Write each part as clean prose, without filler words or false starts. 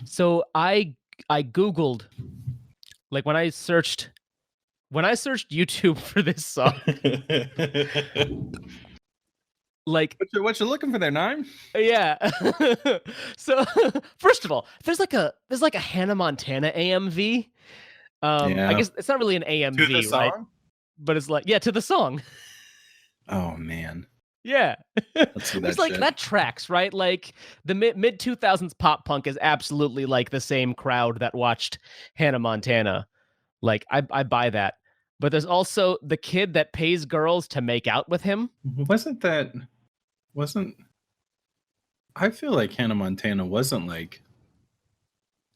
So I Googled, like when I searched YouTube for this song, like what you looking for there, Nine? yeah. So first of all, there's like a Hannah Montana AMV. I guess it's not really an AMV, To the song? right? But it's like, yeah, to the song. Oh man. Yeah. Let's see that Which, like, shit. that tracks, right? Like, the mid 2000s pop punk is absolutely like the same crowd that watched Hannah Montana. Like, I buy that. But there's also the kid that pays girls to make out with him. Wasn't I feel like Hannah Montana wasn't like,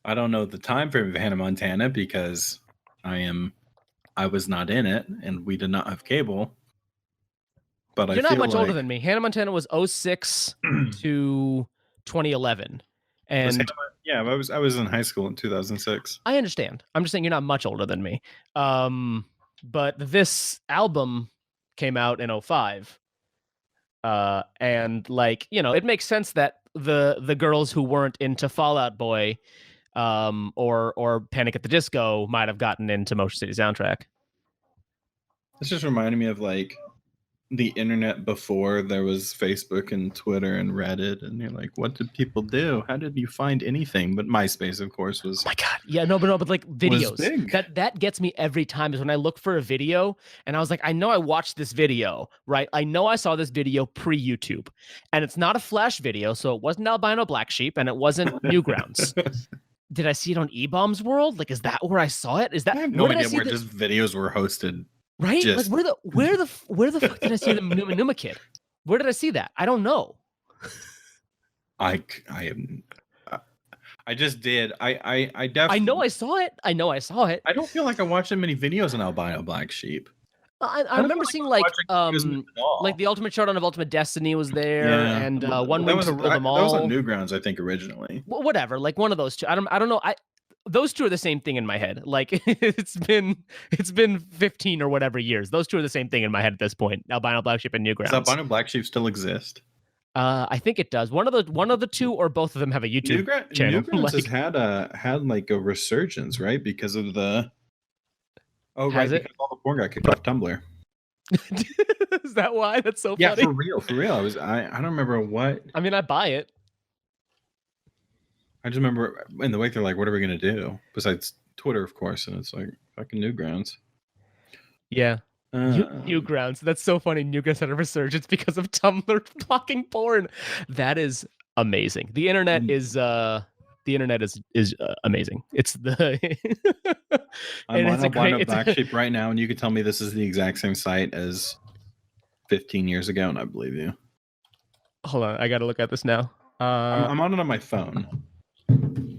I don't know the time frame of Hannah Montana because I was not in it and we did not have cable. But You're not much older than me. Hannah Montana was 06 to 2011. And yeah, I was in high school in 2006. I understand. I'm just saying you're not much older than me. But this album came out in 05. And like, you know, it makes sense that the girls who weren't into Fall Out Boy or Panic at the Disco might have gotten into Motion City Soundtrack. This just reminded me of like the internet before there was Facebook and Twitter and Reddit, and you're like, what did people do? How did you find anything? But MySpace, of course, was. Oh my God. Yeah, but like videos. That gets me every time is when I look for a video and I was like, I know I watched this video, right? I know I saw this video pre-YouTube. And it's not a Flash video, so it wasn't Albino Black Sheep and it wasn't Newgrounds. Did I see it on E-Bombs World? Like, is that where I saw it? Is that I have no idea where just videos were hosted. Right? Like, where the fuck did I see the Numa Kid? Where did I see that? I don't know. I just did. I definitely. I know I saw it. I don't feel like I watched that many videos on Albino Black Sheep. I remember seeing like the Ultimate Showdown of Ultimate Destiny was there, and One Wing to Rule Them All. That was on Newgrounds, I think, originally. Well, whatever, like one of those two. I don't know. Those two are the same thing in my head. Like it's been 15 or whatever years. Those two are the same thing in my head at this point. Albino Black Sheep and Newgrounds. Does Albino Black Sheep still exist? I think it does. One of the two or both of them have a YouTube channel. Newgrounds has had like a resurgence, right? Because of the because all the porn got kicked off Tumblr. Is that why? That's so funny. Yeah, for real. I don't remember what. I mean, I buy it. I just remember in the wake they're like, what are we gonna do? Besides Twitter, of course, and it's like fucking Newgrounds. Yeah. Newgrounds. That's so funny. Newgrounds had a resurgence because of Tumblr blocking porn. That is amazing. The internet is amazing. It's the I'm on Albino Black Sheep right now, and you can tell me this is the exact same site as 15 years ago, and I believe you. Hold on, I gotta look at this now. I'm on it on my phone.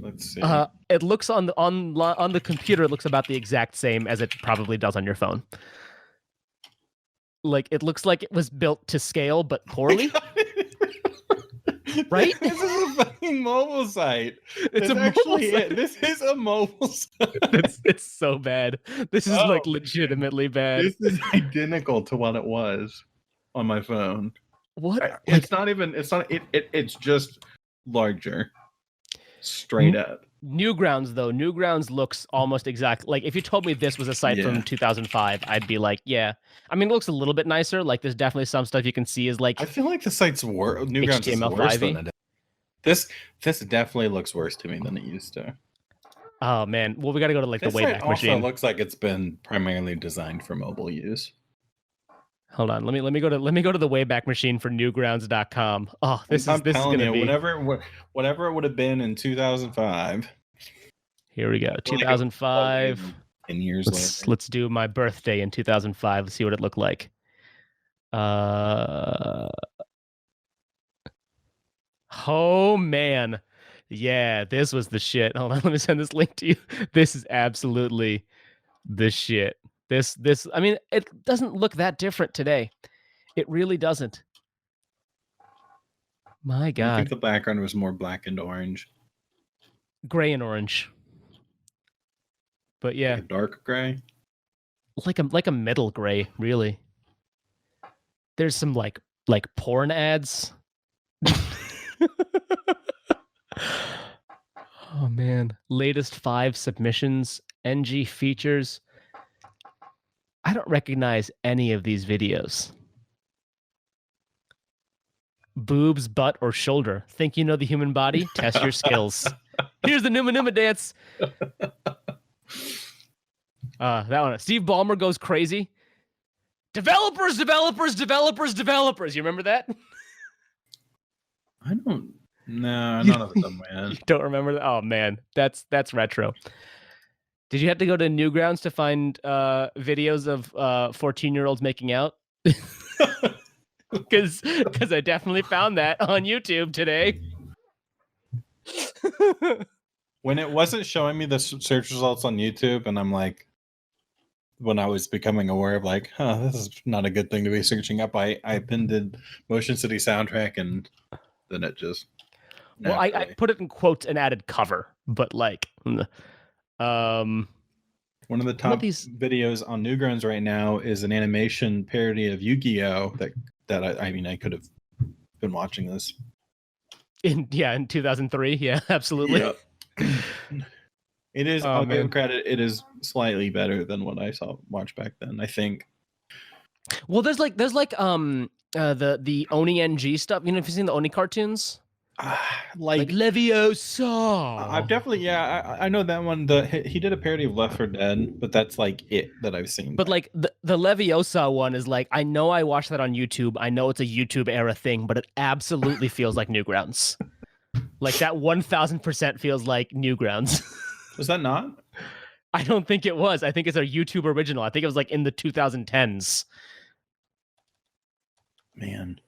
Let's see. It looks on the computer. It looks about the exact same as it probably does on your phone. Like, it looks like it was built to scale, but poorly. Right? This is a fucking mobile site. This is a mobile site. It's so bad. This is like legitimately bad. This is identical to what it was on my phone. What? It's just larger. Straight up. Newgrounds, though. Newgrounds looks almost exact. Like, if you told me this was a site from 2005, I'd be like, yeah. I mean, it looks a little bit nicer. Like, there's definitely some stuff you can see is like. I feel like the site's Newgrounds is worse than it is. This definitely looks worse to me than it used to. Oh man. Well, we got to go to like the Wayback Machine. Also looks like it's been primarily designed for mobile use. Hold on, let me go to the Wayback Machine for Newgrounds.com. Oh, this is gonna be whatever it would have been in 2005. Here we go, 2005. 10 years later. Let's do my birthday in 2005. Let's see what it looked like. Oh man, yeah, this was the shit. Hold on, let me send this link to you. This is absolutely the shit. This, I mean, it doesn't look that different today. It really doesn't. My God. I think the background was more black and orange. Gray and orange. But yeah. Like a dark gray? Like a middle gray, really. There's some like porn ads. Oh man, latest 5 submissions, NG features. I don't recognize any of these videos. Boobs, butt, or shoulder. Think you know the human body? Test your skills. Here's the Numa Numa dance. That one. Steve Ballmer goes crazy. Developers. You remember that? I don't. No, not off the top of my head. You don't remember that? Oh man, that's retro. Did you have to go to Newgrounds to find videos of 14-year-olds making out? Because I definitely found that on YouTube today. When it wasn't showing me the search results on YouTube, and I'm like, when I was becoming aware of like, this is not a good thing to be searching up, I pinned in Motion City Soundtrack, and then it just. Well, I put it in quotes and added cover, but like, one of the top videos on Newgrounds right now is an animation parody of Yu-Gi-Oh! that I could have been watching this. In 2003, yeah, absolutely. Yep. It is. I'll give credit. It is slightly better than what I watched back then, I think. Well, there's like the Oni NG stuff. You know, if you've seen the Oni cartoons. Like Leviosa. I've definitely, I know that one. He did a parody of Left 4 Dead, but that's like it that I've seen. But like the Leviosa one is like, I know I watched that on YouTube. I know it's a YouTube era thing, but it absolutely feels like Newgrounds. Like that 1000% feels like Newgrounds. Was that not? I don't think it was. I think it's a YouTube original. I think it was like in the 2010s. Man.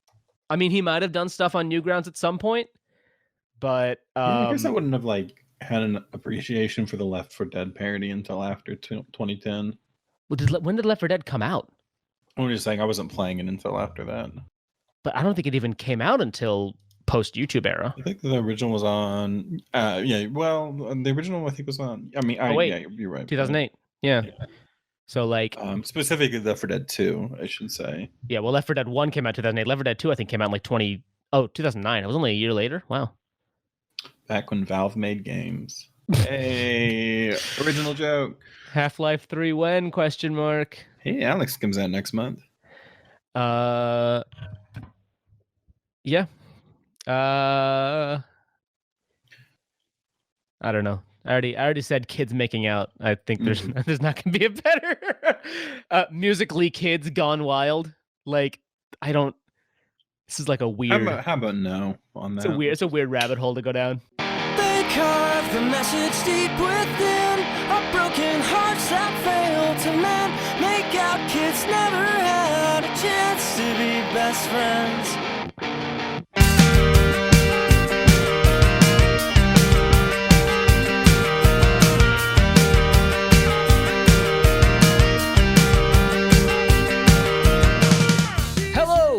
I mean, he might have done stuff on Newgrounds at some point, but I guess I wouldn't have like had an appreciation for the Left 4 Dead parody until after 2010. Well, when did Left 4 Dead come out? I'm just saying I wasn't playing it until after that. But I don't think it even came out until post YouTube era. I think the original was on. Well, the original I think was on. I mean, yeah, you're right. 2008. Yeah. So like specifically Left 4 Dead 2, I should say. Yeah, well, Left 4 Dead 1 came out in 2008. Left 4 Dead 2, I think, came out in like 2009. It was only a year later. Wow. Back when Valve made games. Hey, original joke. Half-Life 3 when? Question mark. Hey, Alex comes out next month. Yeah. I don't know. I already said kids making out. I think there's not gonna be a better musically kids gone wild. Like I don't. This is like a weird. How about no on that? It's a weird rabbit hole to go down. They carve the message deep within our broken hearts that fail to mend. Make out kids never had a chance to be best friends.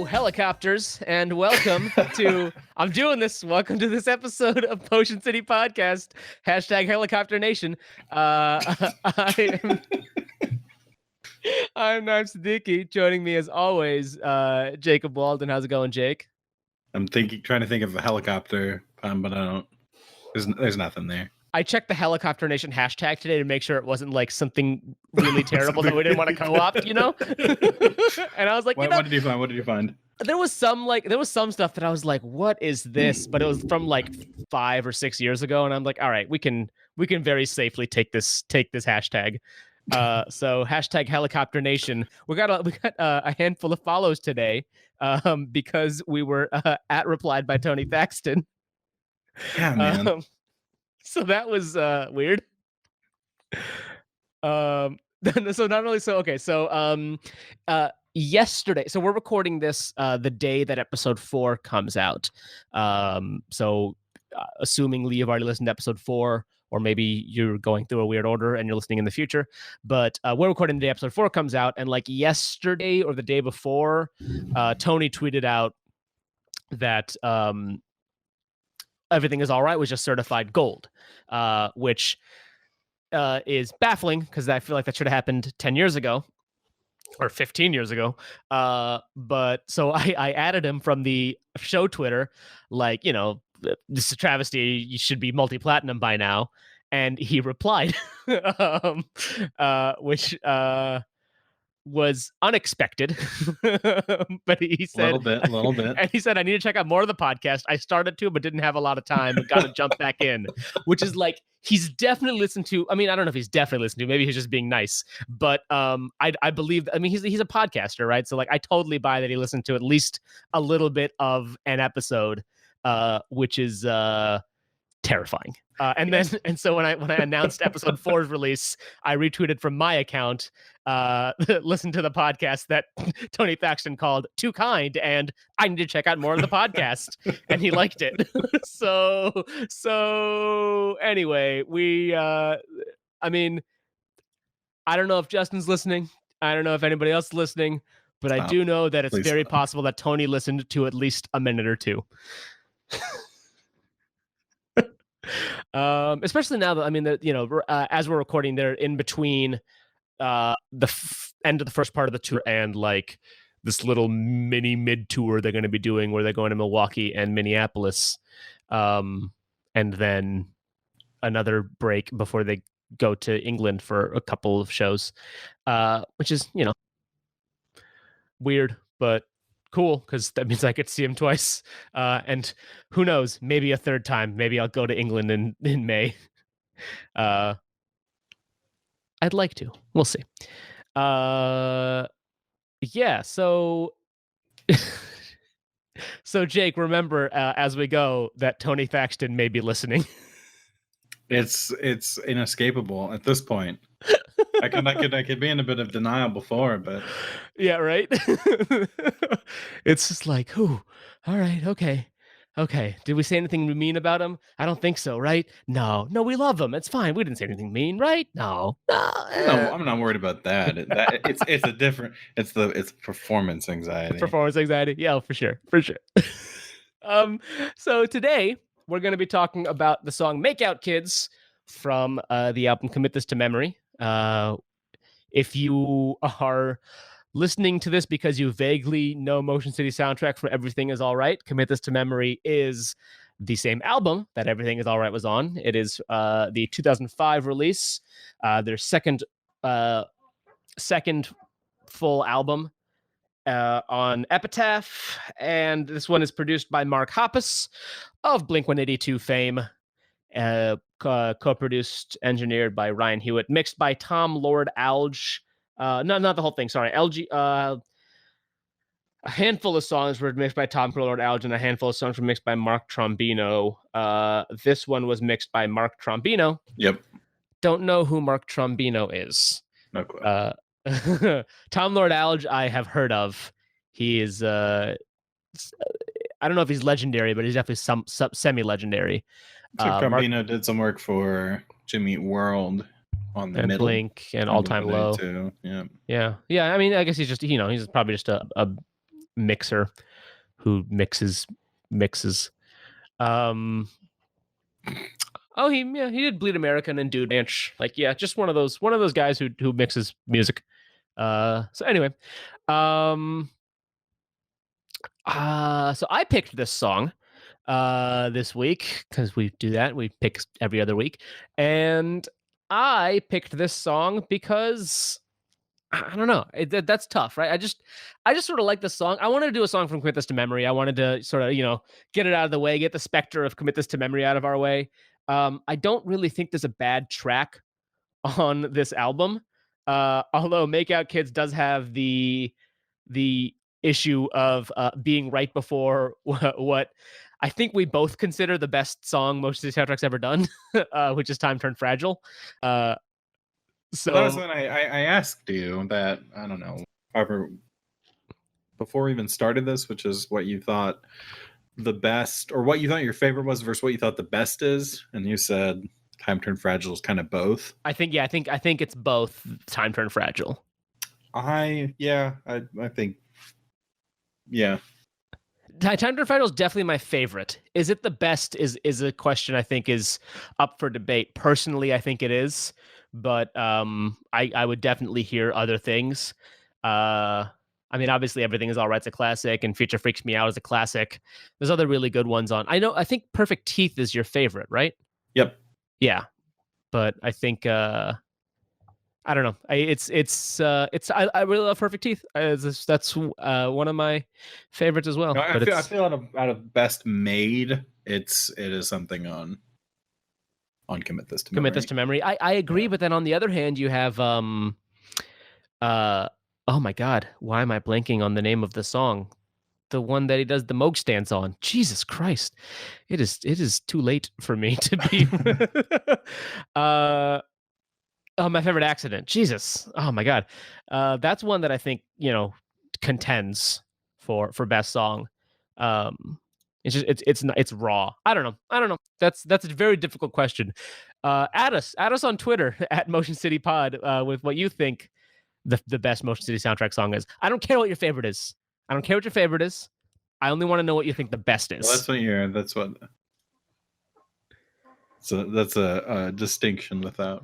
Helicopters, and welcome to welcome to this episode of Potion City Podcast, #Helicopter Nation. I'm Naim Siddiqui. Joining me as always, Jacob Walden. How's it going, Jake? I'm trying to think of a helicopter, but I don't. There's nothing there. I checked the Helicopter Nation hashtag today to make sure it wasn't like something really terrible that we didn't want to co-opt, you know? And I was like, what did you find? There was some stuff that I was like, what is this? But it was from like 5 or 6 years ago. And I'm like, all right, we can very safely take this hashtag. So #Helicopter Nation. We got a handful of follows today because we were replied by Tony Thaxton. Yeah, man. So that was weird. Yesterday, so we're recording this the day that episode 4 comes out. Assuming you've already listened to episode 4, or maybe you're going through a weird order and you're listening in the future. But we're recording the day episode 4 comes out, and like yesterday or the day before, Tony tweeted out that Everything Is All Right was just certified gold, which is baffling because I feel like that should have happened 10 years ago or 15 years ago. But so I added him from the show Twitter, like, this is a travesty. You should be multi-platinum by now. And he replied, which was unexpected. But he said, a little bit. And he said, I need to check out more of the podcast. I started to, but didn't have a lot of time. Got to jump back in, which is like, he's definitely listened to. I mean, I don't know if he's definitely listened to. Maybe he's just being nice. But I believe. I mean, he's a podcaster, right? So like, I totally buy that he listened to at least a little bit of an episode, which is terrifying. And so when I announced episode 4's release, I retweeted from my account, listen to the podcast that Tony Thaxton called Too Kind, and I need to check out more of the podcast. And he liked it. So anyway, I mean, I don't know if Justin's listening. I don't know if anybody else is listening, but I do know that it's very possible that Tony listened to at least a minute or two. Especially now that, I mean, as we're recording, they're in between end of the first part of the tour and like this little mini mid tour they're going to be doing, where they're going to Milwaukee and Minneapolis, and then another break before they go to England for a couple of shows, which is, weird, but cool, because that means I get to see him twice. And who knows, maybe a third time. Maybe I'll go to England in May. I'd like to. We'll see. Yeah, so so Jake, remember, as we go, that Tony Thaxton may be listening. It's inescapable at this point. I could be in a bit of denial before, but yeah, right. It's just like, all right, okay. Did we say anything mean about him? I don't think so, right? No, we love him. It's fine. We didn't say anything mean, right? No, I'm not worried about that. It's performance anxiety. Performance anxiety, yeah, for sure. So today we're going to be talking about the song "Make Out Kids" from the album "Commit This to Memory." If you are listening to this because you vaguely know Motion City soundtrack from Everything Is All Right, Commit This to Memory is the same album that Everything Is All Right was on. It is the 2005 release, their second full album on Epitaph, and this one is produced by Mark Hoppus of Blink-182 fame. Co-produced, engineered by Ryan Hewitt, mixed by Tom Lord Alge. No, not the whole thing. Sorry, LG. A handful of songs were mixed by Tom Lord Alge, and a handful of songs were mixed by Mark Trombino. This one was mixed by Mark Trombino. Yep. Don't know who Mark Trombino is. No clue. Tom Lord Alge, I have heard of. He is. I don't know if he's legendary, but he's definitely some semi-legendary. Trombino did some work for Jimmy Eat World on the middle. Blink and All Time Low too. Yeah. I mean, I guess he's just he's probably just a mixer who mixes. Oh, he did Bleed American and Dude Ranch. Like, yeah, just one of those guys who mixes music. So anyway, so I picked this song this week because we do that. We pick every other week, and I picked this song because I don't know. That's tough, right? I just sort of like this song. I wanted to do a song from Commit This to Memory. I wanted to sort of get it out of the way, get the specter of Commit This to Memory out of our way. I don't really think there's a bad track on this album, although Make Out Kids does have the issue of being right before what I think we both consider the best song most of the soundtrack's ever done, which is Time Turned Fragile. So that was when I asked you that, I don't know, however, before we even started this, which is what you thought the best, or what you thought your favorite was versus what you thought the best is, and you said Time Turned Fragile is kind of both. I think it's both Time Turned Fragile. I think. Time Turned Fragile is definitely my favorite. Is it the best? Is a question I think is up for debate. Personally, I think it is, but I would definitely hear other things. I mean, obviously, Everything Is All Right's a classic, and Future Freaks Me Out is a classic. There's other really good ones on. I think Perfect Teeth is your favorite, right? Yep. Yeah, but I think I don't know. I really love Perfect Teeth. That's one of my favorites as well. No, but I feel out of best made, it is something on Commit This to Memory. Commit This to Memory. I agree, but then on the other hand, you have oh my God, why am I blanking on the name of the song? The one that he does the Moog stance on. Jesus Christ. It is too late for me to be oh, My Favorite Accident. Jesus. Oh my God. That's one that I think, contends for best song. It's just it's raw. I don't know. That's a very difficult question. Add us on Twitter at Motion City Pod with what you think the best Motion City soundtrack song is. I don't care what your favorite is. I don't care what your favorite is. I only want to know what you think the best is. Well, so that's a distinction without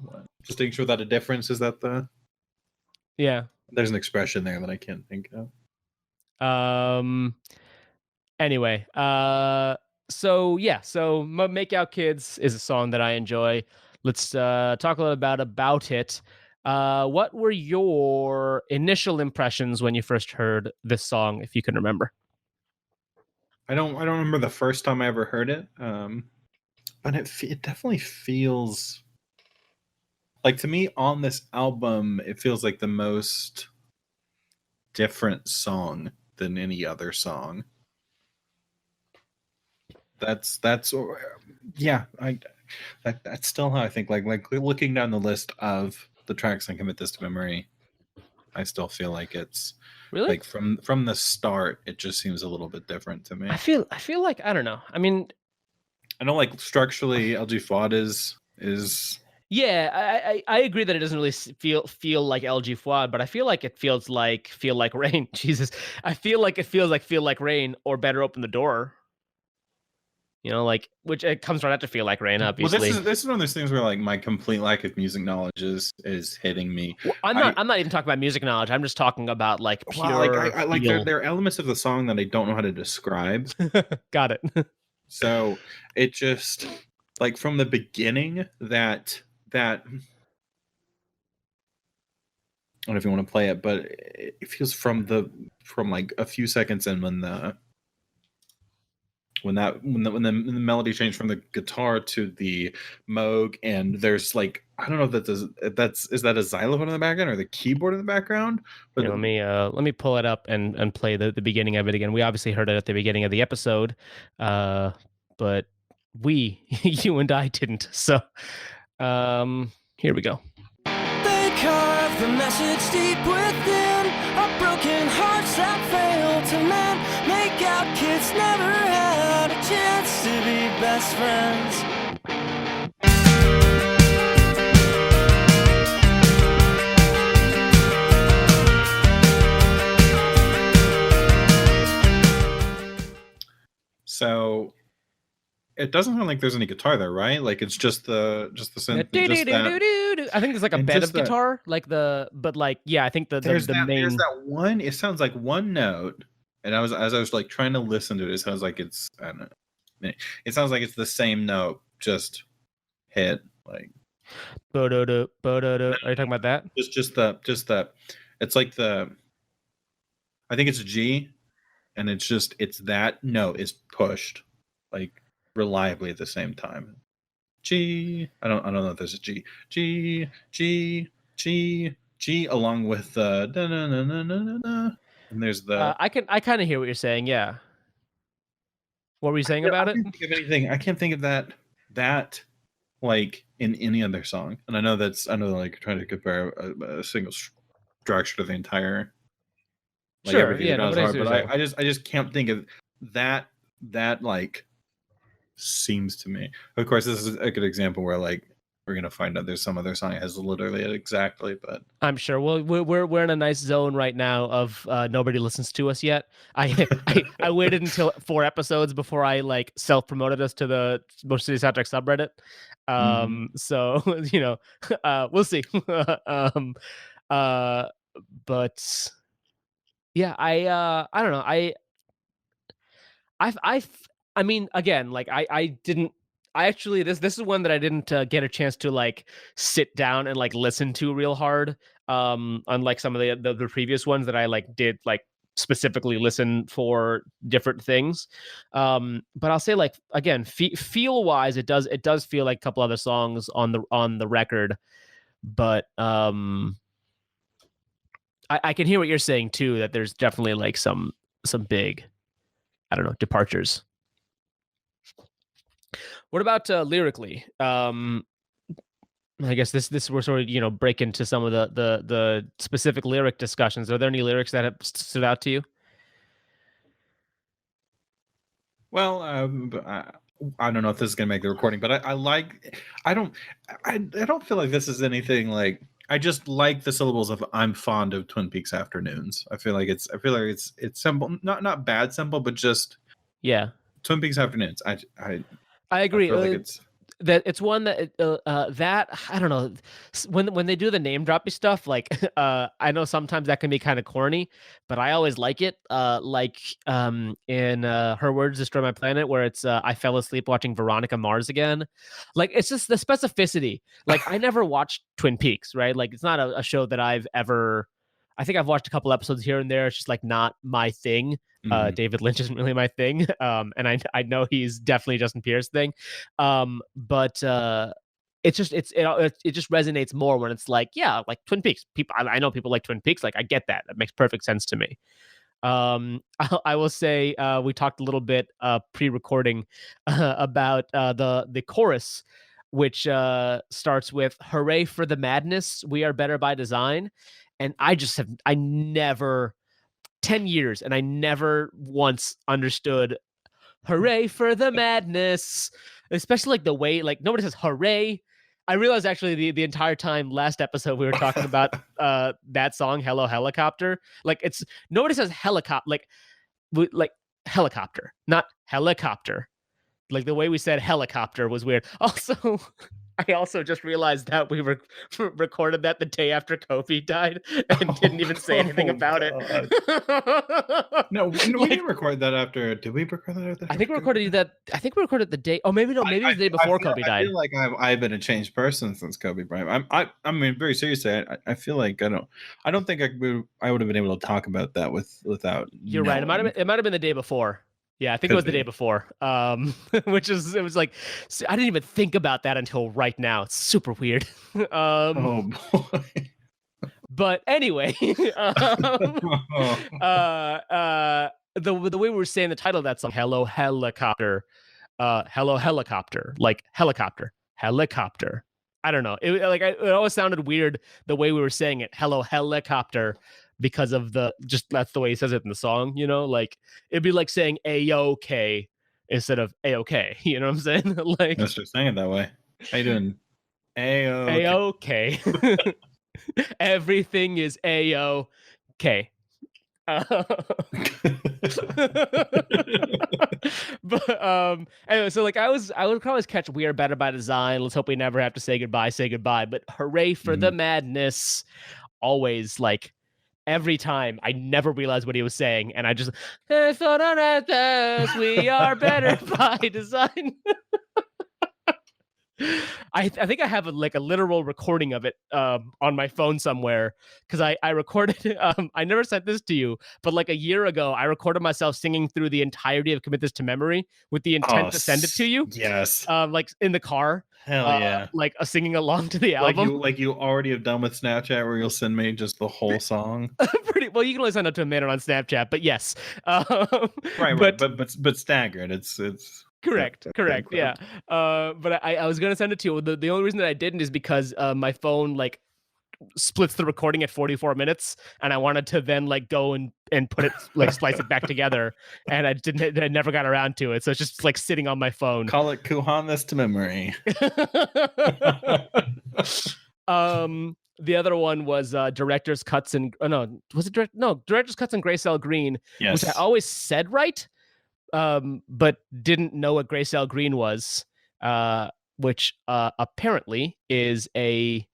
a difference. Is that the? Yeah. There's an expression there that I can't think of. Anyway, so Make Out Kids is a song that I enjoy. Let's talk a little about it. What were your initial impressions when you first heard this song, if you can remember? I don't remember the first time I ever heard it. But it definitely feels like, to me, on this album, it feels like the most different song than any other song. That's yeah. That's still how I think. Like looking down the list of the tracks on Commit This to Memory, I still feel like it's really, like from the start, it just seems a little bit different to me. I feel like, I don't know. I mean, I know, like, structurally, LG Fuad is. Yeah, I agree that it doesn't really feel like LG Fuad, but I feel like it feels like Feel Like Rain. Jesus, I feel like it feels like Feel Like Rain or Better Open the Door. Like, which it comes right after Feel Like Rain, obviously. Well, this is one of those things where, like, my complete lack of music knowledge is hitting me. Well, I'm not even talking about music knowledge. I'm just talking about, like, pure. Well, like there are elements of the song that I don't know how to describe. Got it. So it just, like, from the beginning, that I don't know if you want to play it, but it feels from like a few seconds in when the melody changed from the guitar to the Moog, and there's, like, I don't know if is that a xylophone in the background or the keyboard in the background. But let me pull it up and play the beginning of it again. We obviously heard it at the beginning of the episode, but you and I didn't. So here we go. They carve the message deep within our broken hearts that fail to mend. Make out kids never had a chance to be best friends. So it doesn't sound like there's any guitar there, right? Like, it's just the synth. I think there's like a bed of guitar, I think the main. There's that one. It sounds like one note, and as I was like trying to listen to it, it sounds like it's, I don't know. It sounds like it's the same note, just hit like. Are you talking about that? Just the. It's like the. I think it's a G, and it's that note is pushed, like, reliably at the same time. G. I don't know if there's a G. G. G. G. G. Along with the da na na na na na. And there's the. I kind of hear what you're saying. Yeah. What were you saying about it? I can't think of anything. I can't think of that like in any other song. And I know like trying to compare a single structure to the entire. Like, sure. Yeah. No, hard, but I just can't think of that like. Seems to me. Of course, this is a good example where, like, we're gonna find out there's some other song that has literally it exactly, but I'm sure. Well, we're in a nice zone right now of nobody listens to us yet. I waited until 4 episodes before I, like, self-promoted us to the Motion City Soundtrack subreddit. So we'll see. But Yeah, I don't know. I've I mean, again, like I didn't I actually this is one that I didn't get a chance to like sit down and like listen to real hard. Unlike some of the previous ones that I like did like specifically listen for different things. But I'll say like again, feel wise, it does feel like a couple other songs on the record, but I can hear what you're saying too, that there's definitely like some big, I don't know, departures. What about lyrically? I guess this we're sort of break into some of the specific lyric discussions. Are there any lyrics that have stood out to you? Well, I don't know if this is gonna make the recording, but I like. I don't feel like this is anything like. I just like the syllables of "I'm fond of Twin Peaks afternoons." I feel like it's simple, not bad simple, but just Yeah, Twin Peaks afternoons. I agree. feel like it's That it's one that that I don't know, when they do the name droppy stuff, like I know sometimes that can be kind of corny, but I always like it. Like in Her Words Destroy My Planet, where it's I fell asleep watching Veronica Mars again. Like it's just the specificity. Like I never watched Twin Peaks, right? Like it's not a show that I've ever. I think I've watched a couple episodes here and there. It's just like not my thing. David Lynch isn't really my thing, and I know he's definitely Justin Pierre's thing, but it's just it just resonates more when it's like, yeah, like Twin Peaks. People, I know people like Twin Peaks. Like I get that. That makes perfect sense to me. I will say we talked a little bit pre-recording about the chorus, which starts with "Hooray for the madness, we are better by design," and I never 10 years and I never once understood "Hooray for the madness," especially like the way like nobody says "hooray." I realized actually the entire time last episode we were talking about that song "Hello Helicopter." Like it's nobody says helicopter like helicopter, not helicopter. Like the way we said helicopter was weird. Also, I also just realized that we recorded that the day after Kobe died and didn't even say anything about it. no, we Like, didn't record that after. Did we record that after? I think we recorded that. I think we recorded the day. Oh, maybe no. Maybe it was the day before Kobe died. I feel like I've been a changed person since Kobe Bryant. I mean, very seriously. I feel like I don't think I would have been able to talk about that without. You're right. It might have been the day before. Yeah, I think it was the day before. Which is it was like I didn't even think about that until right now. It's super weird. Oh boy. But anyway, the way we were saying the title of that song, "Hello Helicopter," "Hello Helicopter," like helicopter, helicopter. I don't know. It always sounded weird the way we were saying it, "Hello Helicopter," because of that's the way he says it in the song. Like it'd be like saying "A-OK" instead of "A-OK." You know what I'm saying? Like Let's just saying it that way. How you doing? A-OK. Everything is A-OK. But anyway, so like I would always catch "We Are Better by Design." Let's hope we never have to say goodbye. But "Hooray for the madness," always like every time. I never realized what he was saying, and I just thought on us, we are better by design. I think I have a literal recording of it on my phone somewhere because I recorded. I never sent this to you, but like a year ago, I recorded myself singing through the entirety of "Commit This to Memory" with the intent to send it to you. Yes. Like in the car. Hell yeah. Like singing along to the album. Like you already have done with Snapchat, where you'll send me just the whole song. Pretty well. You can only send it to a minute on Snapchat, but yes. Right. But staggered. It's. Correct. Yeah. But I was gonna send it to you. The only reason that I didn't is because my phone like splits the recording at 44 minutes, and I wanted to then like go and put it like splice it back together, and I never got around to it. So it's just like sitting on my phone. Call it "Kuhan This to Memory." The other one was director's cuts and director's cuts and Gray Cell Green, yes. Which I always said right. But didn't know what Gray Cell Green was, which apparently is a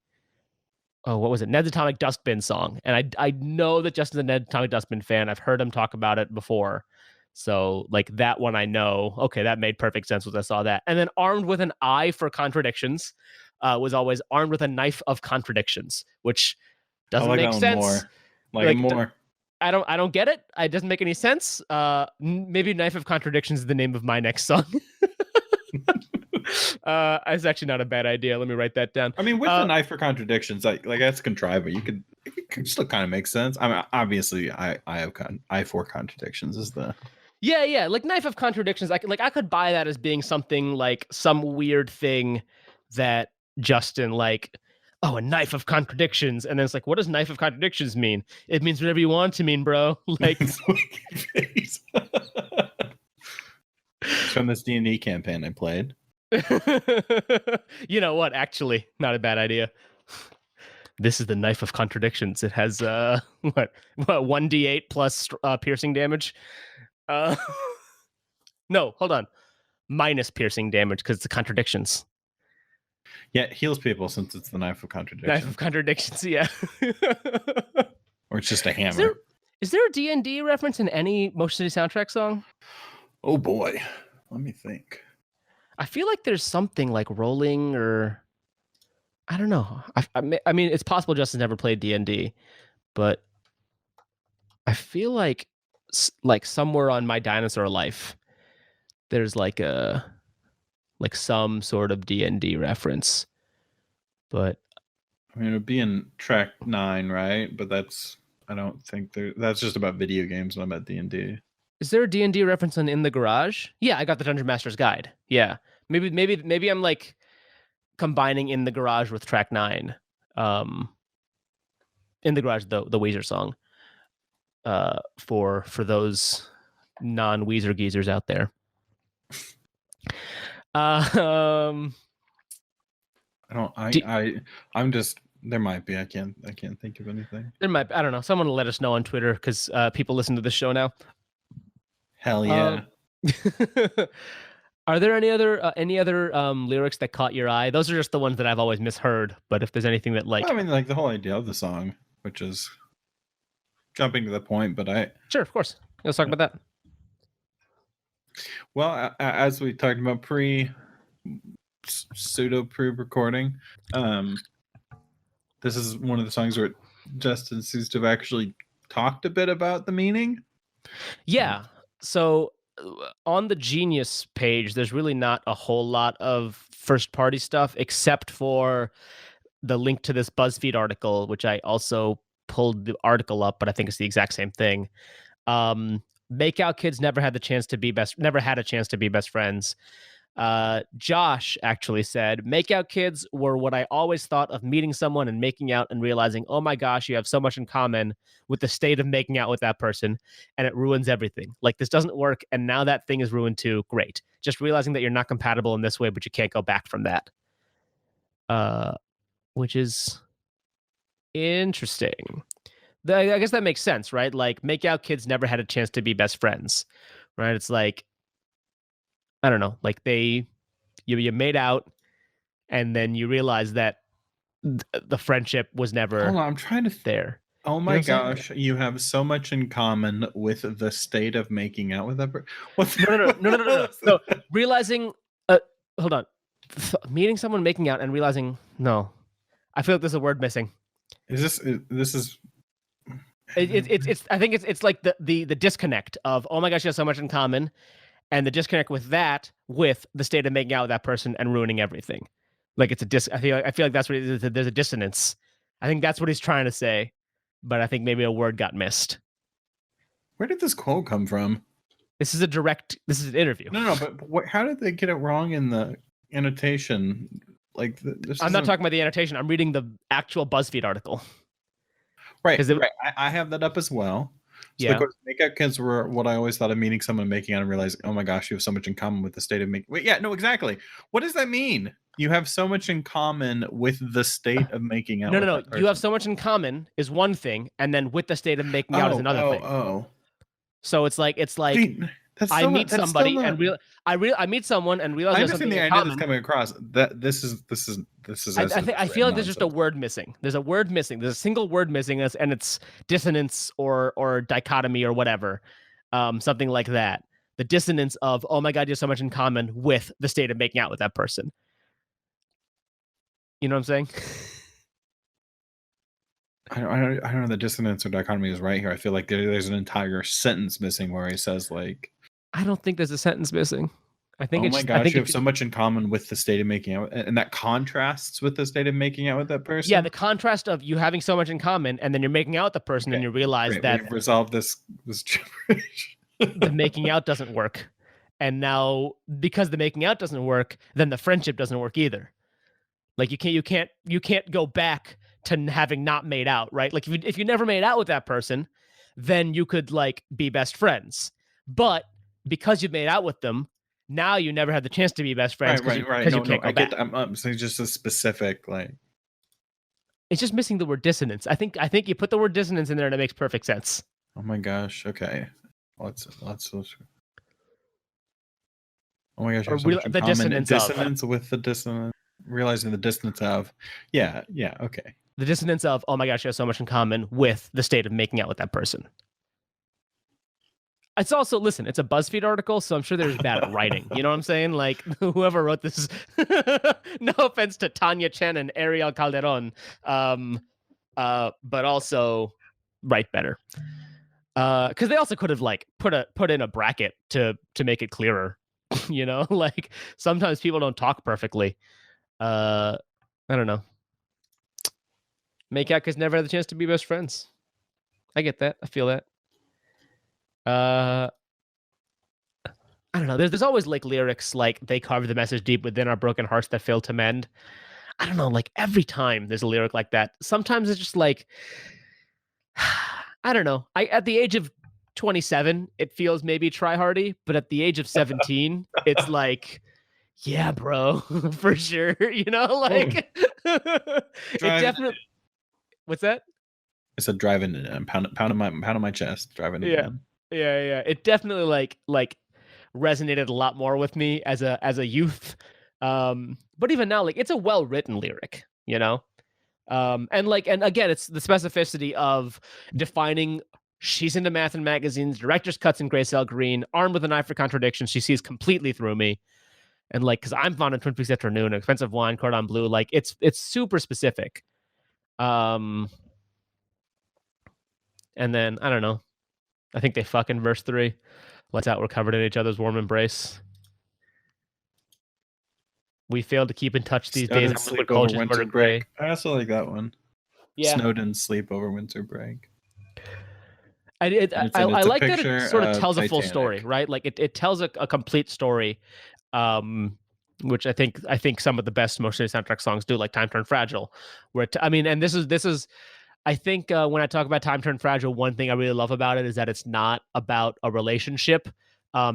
what was it? Ned's Atomic Dustbin song. And I know that Justin's a Ned Atomic Dustbin fan. I've heard him talk about it before. So like that one I know. Okay, that made perfect sense when I saw that. And then Armed with an Eye for Contradictions was always Armed with a Knife of Contradictions, which doesn't make sense. More. I don't get it. It doesn't make any sense. Maybe Knife of Contradictions is the name of my next song. It's actually not a bad idea. Let me write that down. I mean, with the Knife for Contradictions, like that's contrived, but it could still kind of make sense. I mean, obviously, I for Contradictions is the yeah, like Knife of Contradictions. I could buy that as being something like some weird thing that Justin like. Oh, a knife of contradictions, and then it's like, what does knife of contradictions mean? It means whatever you want to mean, bro. Like, from this D&D campaign I played. You know what? Actually, not a bad idea. This is the knife of contradictions. It has what 1d8 plus piercing damage. No, hold on, minus piercing damage because it's the contradictions. Yeah, it heals people since it's the Knife of Contradictions. Knife of Contradictions, yeah. Or it's just a hammer. Is there a D&D reference in any Motion City soundtrack song? Oh boy, let me think. I feel like there's something like rolling or I don't know. I mean, it's possible Justin never played D&D, but I feel like somewhere on My Dinosaur Life, there's like some sort of D&D reference. But I mean, it would be in track 9, right? But I don't think that's just about video games, not about D&D. Is there a D&D reference in the garage? Yeah, I got the Dungeon Master's Guide. Yeah, maybe I'm like combining In the Garage with track 9. In the Garage, the Weezer song. For those non-Weezer geezers out there. I'm just there might be. I can't think of anything. There might be, I don't know. Someone will let us know on Twitter because people listen to this show now. Hell yeah. Are there any other lyrics that caught your eye? Those are just the ones that I've always misheard. But if there's anything that like, I mean, like the whole idea of the song, which is jumping to the point, but sure, of course, let's talk about that. Well, as we talked about pseudo pre-recording, this is one of the songs where Justin seems to have actually talked a bit about the meaning. Yeah. So on the Genius page, there's really not a whole lot of first-party stuff except for the link to this BuzzFeed article, which I also pulled the article up, but I think it's the exact same thing. Makeout kids never had a chance to be best friends. Josh actually said, Makeout kids were what I always thought of meeting someone and making out and realizing, oh my gosh, you have so much in common with the state of making out with that person, and it ruins everything. Like, this doesn't work, and now that thing is ruined too. Great. Just realizing that you're not compatible in this way, but you can't go back from that. Which is interesting. I guess that makes sense, right? Like, Makeout kids never had a chance to be best friends, right? It's like, I don't know, like you made out, and then you realize that the friendship was never. Hold on, I'm trying to there. Oh my gosh, you have so much in common with the state of making out with that person. No. Realizing, hold on, meeting someone, making out, and realizing. No, I feel like there's a word missing. This is. It's. I think it's like the disconnect of, oh my gosh, you have so much in common. And the disconnect with the state of making out with that person and ruining everything. Like, it's I feel like that's what it is. There's a dissonance. I think that's what he's trying to say, but I think maybe a word got missed. Where did this quote come from? This is an interview. No, but how did they get it wrong in the annotation? Like, I'm not talking about the annotation. I'm reading the actual BuzzFeed article. Right. I have that up as well. So yeah. Makeout kids were what I always thought of meeting someone, making out, and realizing, oh my gosh, you have so much in common with the state of making. Wait, yeah, no, exactly. What does that mean? You have so much in common with the state of making out. No. You have so much in common is one thing, and then with the state of making out is another thing. Oh. So it's like. Wait, I meet somebody and I meet someone and realize I there's understand something the in idea common. that's coming across. That this is I feel like there's just a word missing. There's a word missing. There's a single word missing, and it's dissonance or dichotomy or whatever, something like that. The dissonance of, oh my God, you have so much in common with the state of making out with that person. You know what I'm saying? I don't know. The dissonance or dichotomy is right here. I feel like there's an entire sentence missing where he says like, I don't think there's a sentence missing. I think oh it's my just, gosh, you have so much in common with the state of making out, and that contrasts with the state of making out with that person. Yeah, the contrast of you having so much in common, and then you're making out with the person, and you realize that we've resolved this gibberish. The making out doesn't work, and now because the making out doesn't work, then the friendship doesn't work either. Like you can't go back to having not made out, right? Like if you never made out with that person, then you could like be best friends, but because you've made out with them, now you never had the chance to be best friends because you can't go back. I'm saying just a specific like. It's just missing the word dissonance. I think you put the word dissonance in there and it makes perfect sense. Oh my gosh! Okay, let's. Oh my gosh! The dissonance with the dissonance. Realizing the dissonance of, yeah, okay. The dissonance of, oh my gosh, you have so much in common with the state of making out with that person. It's also, listen, it's a BuzzFeed article, so I'm sure there's bad writing. You know what I'm saying? Like, whoever wrote this, no offense to Tanya Chen and Ariel Calderon, but also write better. Because they also could have like put in a bracket to make it clearer. You know, like sometimes people don't talk perfectly. I don't know. Make out because never had the chance to be best friends. I get that. I feel that. I don't know. There's always like lyrics like they carve the message deep within our broken hearts that fail to mend. I don't know. Like every time there's a lyric like that. Sometimes it's just like, I don't know. At the age of 27, it feels maybe try hardy, but at the age of 17, it's like, yeah, bro, for sure. You know, like it definitely. What's that? I said driving it in, pounding my chest, driving it in. Yeah. It definitely like resonated a lot more with me as a youth. But even now, like it's a well-written lyric, you know? And again, it's the specificity of defining she's into math and magazines, director's cuts in Grayscale Green, armed with an eye for contradiction, she sees completely through me. And like, because I'm fond of Twin Peaks Afternoon, Expensive Wine, Cordon Bleu, like it's super specific. And then I don't know. I think they fuck in verse 3. Lights out, we're covered in each other's warm embrace. We failed to keep in touch these days. Sleep over winter break. I also like that one. Yeah. Snowden sleep over winter break. I like that it sort of tells a full story, right? Like it tells a complete story, which I think some of the best emotional soundtrack songs do, like Time Turned Fragile. And this is I think when I talk about Time Turned Fragile, one thing I really love about it is that it's not about a relationship,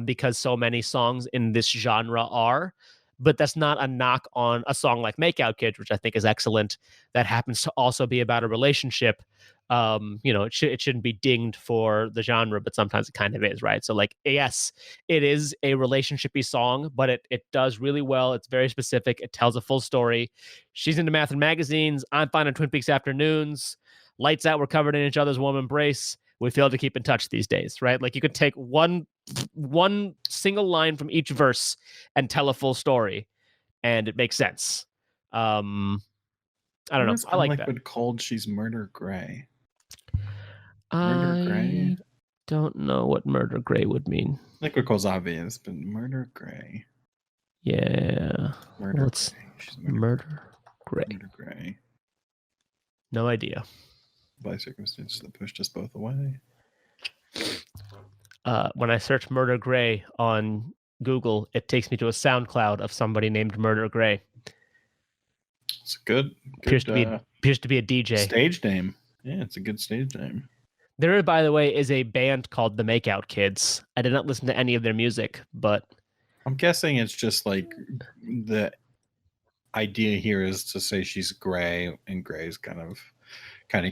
because so many songs in this genre are. But that's not a knock on a song like Makeout Kids, which I think is excellent. That happens to also be about a relationship. It shouldn't be dinged for the genre, but sometimes it kind of is, right? So like, yes, it is a relationshipy song, but it does really well. It's very specific. It tells a full story. She's into math and magazines. I'm finding Twin Peaks Afternoons. Lights out, we're covered in each other's warm embrace. We fail to keep in touch these days, right? Like you could take one single line from each verse and tell a full story, and it makes sense. I don't know. I like that. Cold, she's murder gray. Murder gray? Don't know what murder gray would mean. Liquid Cold's obvious, but murder gray. Yeah. Murder gray. She's murder gray. Murder gray. No idea. By circumstances that pushed us both away. When I search Murder Gray on Google, it takes me to a SoundCloud of somebody named Murder Gray. It's good. Appears to be a DJ. Stage name. Yeah, it's a good stage name. There, by the way, is a band called the Makeout Kids. I did not listen to any of their music, but I'm guessing it's just like the idea here is to say she's gray, and gray's kind of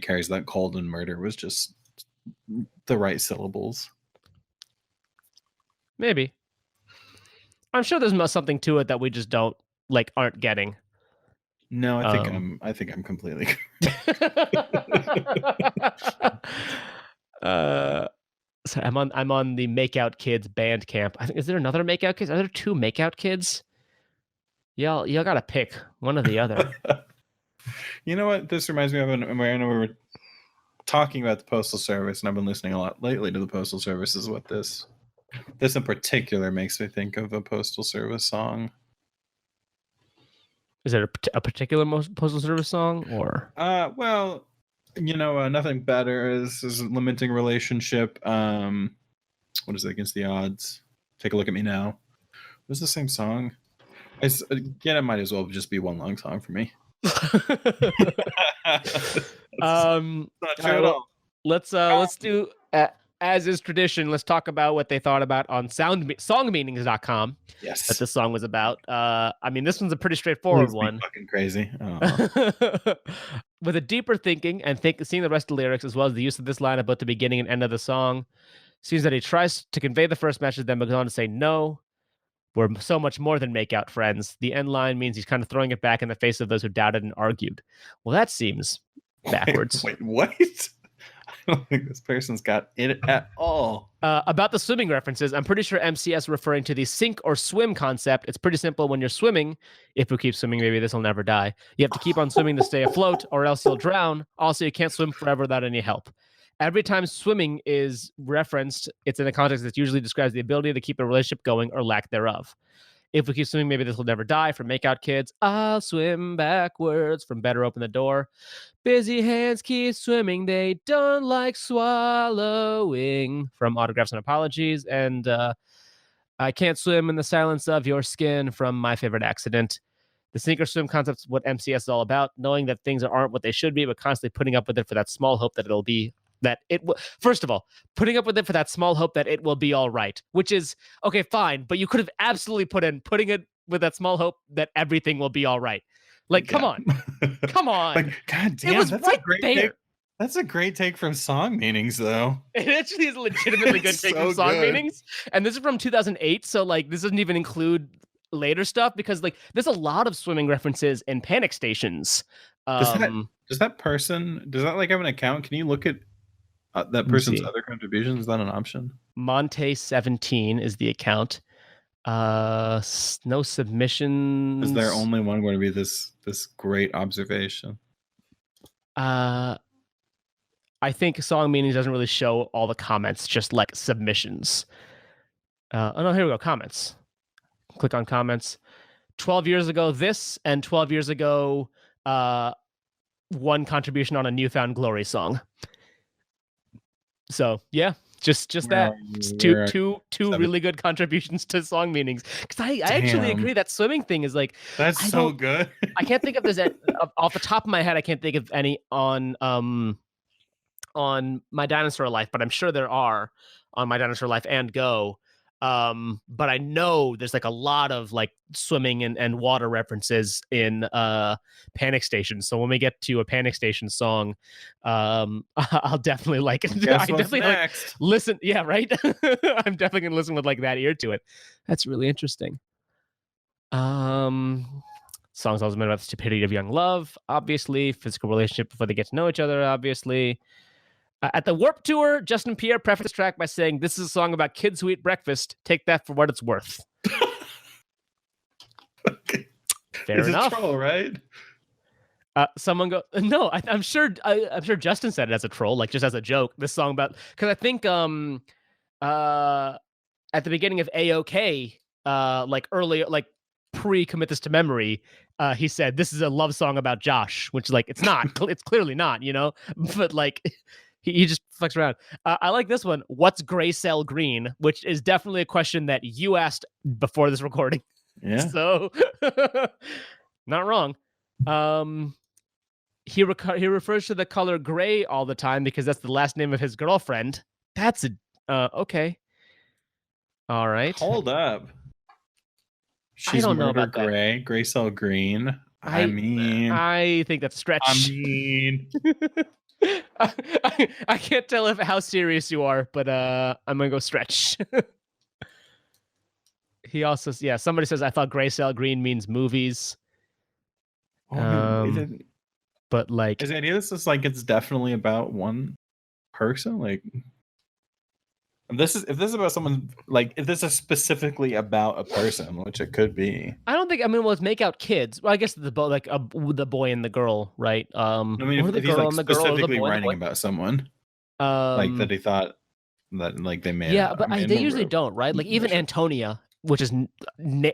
carries that cold, and murder was just the right syllables. Maybe. I'm sure there's something to it that we just aren't getting. No, I think I'm completely. So I'm on the Makeout Kids band camp. I think, is there another Makeout Kids? Are there 2 Makeout Kids? Y'all gotta pick one or the other. You know what? This reminds me of when we were talking about the Postal Service, and I've been listening a lot lately to the Postal Service. Is what this in particular makes me think of a Postal Service song. Is there a particular Postal Service song, or? Well, Nothing Better is a limiting relationship. What is it, Against the Odds? Take a Look at Me Now. Was the same song? Again, it might as well just be one long song for me. Not true at all. Let's do as is tradition. Let's talk about what they thought about on songmeanings.com. Yes, that this song was about. I mean, this one's a pretty straightforward one. Fucking crazy. With a deeper thinking and seeing the rest of the lyrics, as well as the use of this line about the beginning and end of the song, seems that he tries to convey the first message, then goes on to say, "No, we're so much more than make out friends." The end line means he's kind of throwing it back in the face of those who doubted and argued. Well, that seems backwards. Wait, what? I don't think this person's got it at all. About the swimming references, I'm pretty sure MCS referring to the sink or swim concept. It's pretty simple. When you're swimming, if you keep swimming, maybe this will never die. You have to keep on swimming to stay afloat, or else you'll drown. Also, you can't swim forever without any help. Every time swimming is referenced, it's in a context that usually describes the ability to keep a relationship going or lack thereof. If we keep swimming, maybe this will never die. From Makeout Kids, I'll swim backwards. From Better Open the Door, busy hands keep swimming, they don't like swallowing. From Autographs and Apologies, and I can't swim in the silence of your skin. From My Favorite Accident. The sink or swim concept is what MCS is all about, knowing that things aren't what they should be, but constantly putting up with it for that small hope that it'll be. First of all, putting up with it for that small hope that it will be all right, which is okay, fine, but you could have absolutely putting it with that small hope that everything will be all right. Like, come on. Like, God damn, it was that's right a great there. Take. That's a great take from Song Meanings, though. It actually is a legitimately good take from Song Meanings, and this is from 2008, so like this doesn't even include later stuff, because like there's a lot of swimming references in Panic Stations. Does that like have an account? Can you look at that person's other contributions? Is that an option? Monte17 is the account. No submissions. Is there only one going to be this great observation? I think Song Meanings doesn't really show all the comments, just like submissions. Oh no, here we go. Comments. Click on comments. 12 years ago, this, and 12 years ago, one contribution on a Newfound Glory song. So yeah, just that. Two really good contributions to Song Meanings. Because I actually agree that swimming thing is like, that's so good. I can't think of this off the top of my head. I can't think of any on My Dinosaur Life, but I'm sure there are on My Dinosaur Life and Go. But I know there's like a lot of like swimming and water references in Panic Station. So when we get to a Panic Station song, I'll definitely like it. I definitely like listen. Yeah, right. I'm definitely gonna listen with like that ear to it. That's really interesting. Songs also meant about the stupidity of young love, obviously. Physical relationship before they get to know each other, obviously. At the Warped Tour, Justin Pierre prefaced this track by saying, "This is a song about kids who eat breakfast. Take that for what it's worth." Okay. Fair enough. A troll, right? Someone go, no, I'm sure Justin said it as a troll, like just as a joke. This song about, because I think at the beginning of AOK, like earlier, like pre-Commit This to Memory, he said this is a love song about Josh, which like it's not. It's clearly not, you know. But like he just fucks around. I like this one. What's gray cell green? Which is definitely a question that you asked before this recording. Yeah. So not wrong. He refers to the color gray all the time because that's the last name of his girlfriend. That's okay. All right. Hold up. She's I don't know about gray, gray cell green. I mean, I think that's a stretch. I mean, I can't tell how serious you are, but I'm gonna go stretch. He also, somebody says, I thought Gray Cell Green means movies. But like, is the idea this is like it's definitely about one person? Like, if this is about someone, like if this is specifically about a person, which it could be. I don't think. I mean, well, it's Make Out Kids. Well, I guess the boy and the girl, right? I mean, or the if he's girl like and the girl, or the specifically boy and the writing boy. about someone, like that he thought that like they made. Yeah, but they usually don't, right? Like even Antonia, which is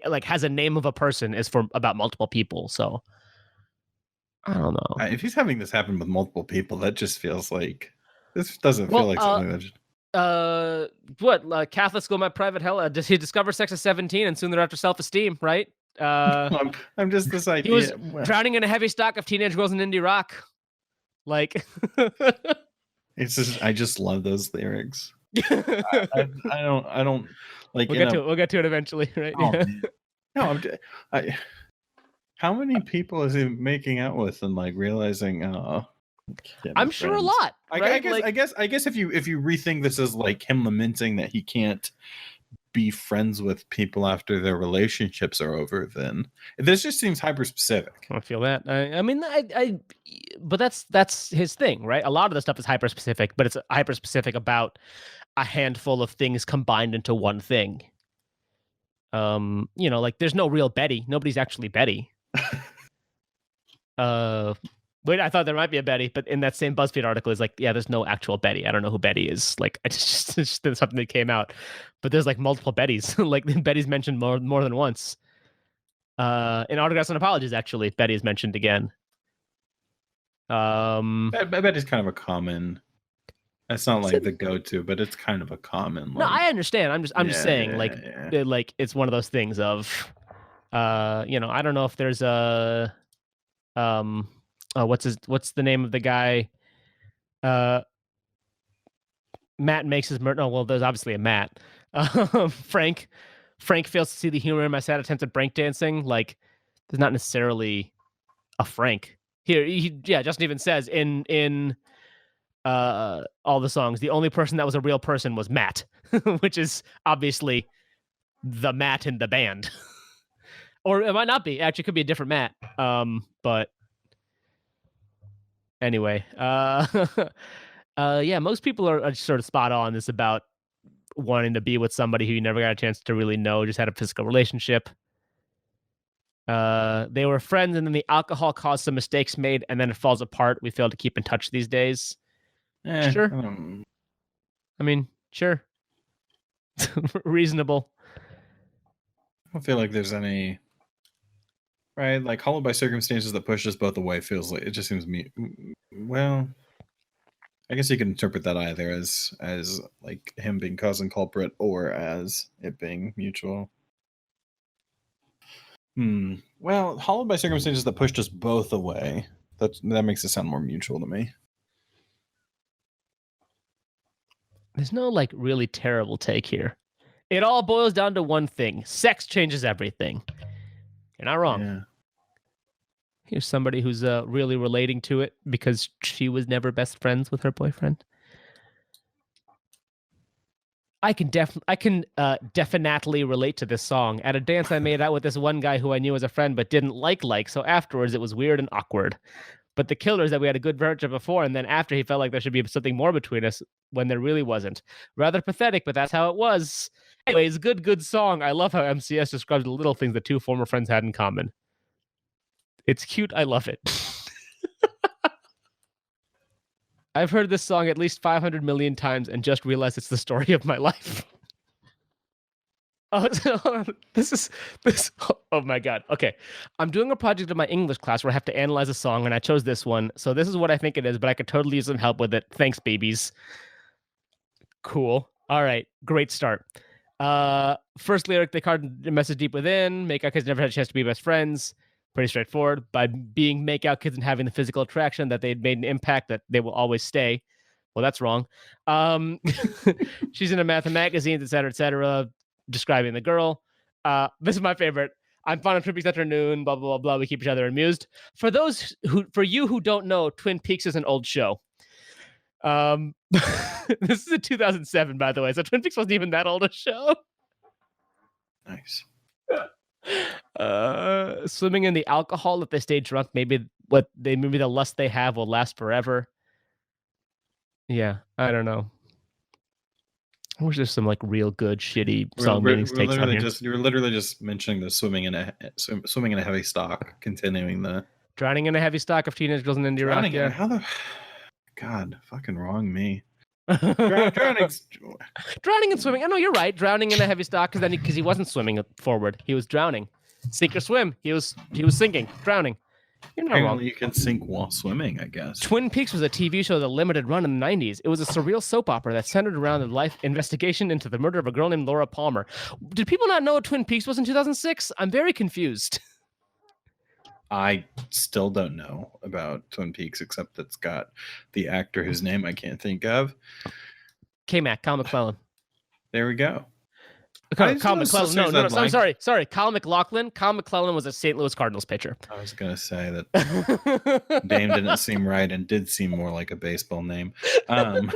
like has a name of a person, is for about multiple people. So I don't know. If he's having this happen with multiple people, that just feels like this doesn't feel like something that. Catholic school, my private hell. Does he discover sex at 17 and soon thereafter self-esteem, right? I'm just this idea. He was drowning in a heavy stock of teenage girls in indie rock. Like, it's just I just love those lyrics. I don't like. We'll get to it eventually, right? Oh, yeah. No, how many people is he making out with and like realizing? I'm sure a lot. Right? I guess if you rethink this as like him lamenting that he can't be friends with people after their relationships are over, then this just seems hyper specific. I feel that. I mean, but that's his thing, right? A lot of the stuff is hyper specific, but it's hyper specific about a handful of things combined into one thing. Like there's no real Betty. Nobody's actually Betty. Wait, I thought there might be a Betty, but in that same BuzzFeed article is like, yeah, there's no actual Betty. I don't know who Betty is. Like, it's just something that came out, but there's like multiple Bettys. Like Betty's mentioned more than once. In Autographs and Apologies, actually, Betty is mentioned again. Betty's kind of a common. It's not like the go-to, but it's kind of a common. Like, no, I understand. I'm just saying, like it's one of those things of, I don't know if there's a, what's the name of the guy? Matt makes his murder. No, well, there's obviously a Matt. Frank fails to see the humor in my sad attempts at breakdancing. Like, there's not necessarily a Frank here. Justin even says in all the songs, the only person that was a real person was Matt, which is obviously the Matt in the band. Or it might not be. Actually, it could be a different Matt. But anyway, most people are sort of spot on this about wanting to be with somebody who you never got a chance to really know, just had a physical relationship. They were friends, and then the alcohol caused some mistakes made, and then it falls apart. We fail to keep in touch these days. Sure. I mean, sure. Reasonable. I don't feel like there's any. Right, like Hollowed by Circumstances that push us both away feels like it just seems well. I guess you can interpret that either as like him being cause and culprit, or as it being mutual. Well, Hollowed by Circumstances that pushed us both away. That makes it sound more mutual to me. There's no like really terrible take here. It all boils down to one thing: sex changes everything. You're not wrong. Yeah. Here's somebody who's really relating to it because she was never best friends with her boyfriend. I can definitely relate to this song. At a dance, I made out with this one guy who I knew as a friend but didn't like. So afterwards, it was weird and awkward. But the killer is that we had a good friendship before, and then after he felt like there should be something more between us when there really wasn't. Rather pathetic, but that's how it was. Anyways, good song. I love how MCS describes the little things that two former friends had in common. It's cute. I love it. I've heard this song at least 500 million times and just realized it's the story of my life. This. Oh my God. Okay. I'm doing a project in my English class where I have to analyze a song, and I chose this one. So this is what I think it is, but I could totally use some help with it. Thanks, babies. Cool. All right. Great start. First lyric, they card the message deep within. Make out kids never had a chance to be best friends. Pretty straightforward. By being make out kids and having the physical attraction that they'd made an impact that they will always stay. Well, that's wrong. She's in a math magazines, et cetera, describing the girl. This is my favorite. I'm fond of Twin Peaks afternoon, blah, blah, blah, blah. We keep each other amused. For you who don't know, Twin Peaks is an old show. This is a 2007, by the way. So Twin Peaks wasn't even that old a show. Nice. Swimming in the alcohol if they stay drunk. Maybe the lust they have will last forever. Yeah, I don't know. I wish there's some like real good shitty song meanings takes on here. You were literally just mentioning the swimming in a heavy stock, continuing the drowning in a heavy stock of teenage girls in Indie Rock. Yeah. How the God, fucking wrong me. Drowning and swimming. I know you're right. Drowning in a heavy stock because he wasn't swimming forward. He was drowning. Sink or swim. He was sinking, drowning. You're not wrong. You can sink while swimming, I guess. Twin Peaks was a TV show with a limited run in the 90s. It was a surreal soap opera that centered around the life investigation into the murder of a girl named Laura Palmer. Did people not know what Twin Peaks was in 2006? I'm very confused. I still don't know about Twin Peaks, except it's got the actor whose name I can't think of. K-Mac, Kyle MacLachlan. There we go. Kyle MacLachlan. No. I'm sorry. Kyle MacLachlan. Kyle MacLachlan was a St. Louis Cardinals pitcher. I was going to say that name didn't seem right and did seem more like a baseball name. I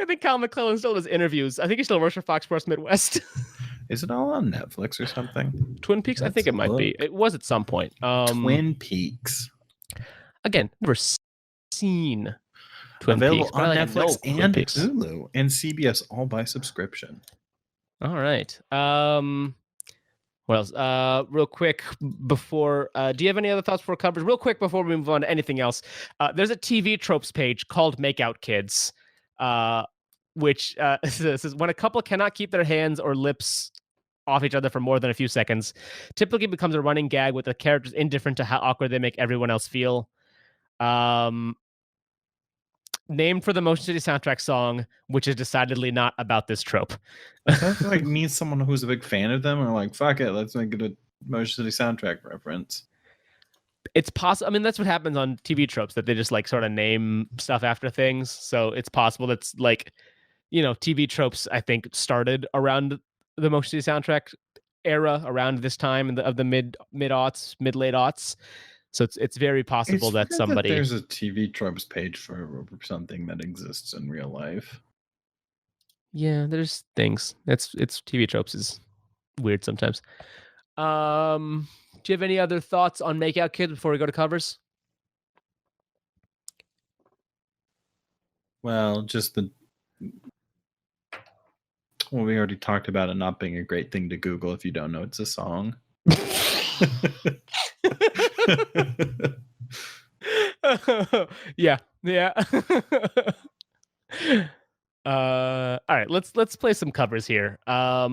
think Kyle MacLachlan still does interviews. I think he still works for Fox Sports Midwest. Is it all on Netflix or something? Twin Peaks? I think it might be. It was at some point. Twin Peaks. Again, never seen Twin Available Peaks, on Netflix and Hulu and CBS, all by subscription. All right. What else? Real quick before, do you have any other thoughts for coverage? Real quick before we move on to anything else, there's a TV tropes page called Makeout Kids, which says when a couple cannot keep their hands or lips off each other for more than a few seconds, typically becomes a running gag with the characters indifferent to how awkward they make everyone else feel. Named for the Motion City soundtrack song, which is decidedly not about this trope. That like means someone who's a big fan of them or like, fuck it, let's make it a Motion City soundtrack reference. It's possible. I mean, that's what happens on TV tropes, that they just like sort of name stuff after things. So it's possible that's like, TV tropes, I think, started around the Motion City soundtrack era, around this time of the mid late aughts. So it's very possible that somebody... there's a TV tropes page for something that exists in real life. Yeah, there's things. It's TV tropes is weird sometimes. Do you have any other thoughts on Makeout Kids before we go to covers? Well, we already talked about it not being a great thing to Google if you don't know it's a song. Yeah. All right, let's play some covers here. What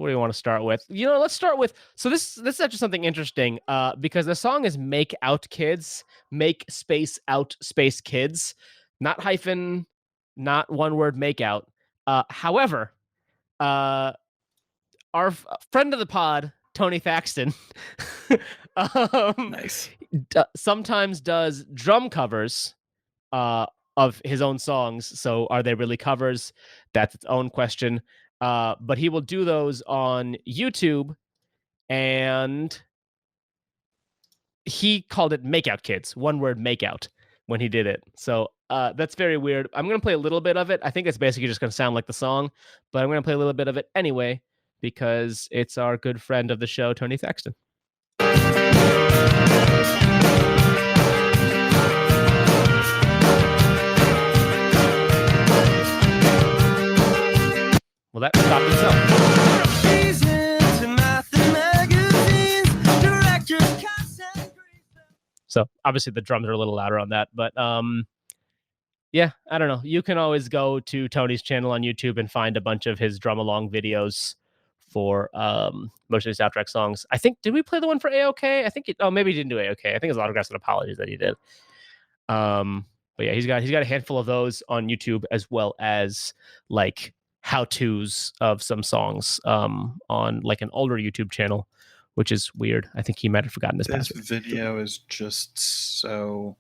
do you want to start with? Let's start with, so this is actually something interesting, because the song is Make Out Kids, make space out space kids, not hyphen, not one word, make out. However, our friend of the pod, Tony Thaxton, nice. Sometimes does drum covers of his own songs. So are they really covers? That's its own question. But he will do those on YouTube, and he called it Makeout Kids, one word, makeout, when he did it. So that's very weird. I'm going to play a little bit of it. I think it's basically just going to sound like the song, but I'm going to play a little bit of it anyway, because it's our good friend of the show, Tony Thaxton. Well, that stopped itself. So obviously the drums are a little louder on that, but yeah, I don't know. You can always go to Tony's channel on YouTube and find a bunch of his drum along videos for most of his soundtrack songs. I think, did we play the one for AOK? I think maybe he didn't do AOK. I think it's Autographs and Apologies that he did. But yeah, he's got a handful of those on YouTube, as well as like how-tos of some songs on like an older YouTube channel, which is weird. I think he might have forgotten his password. This video is just so...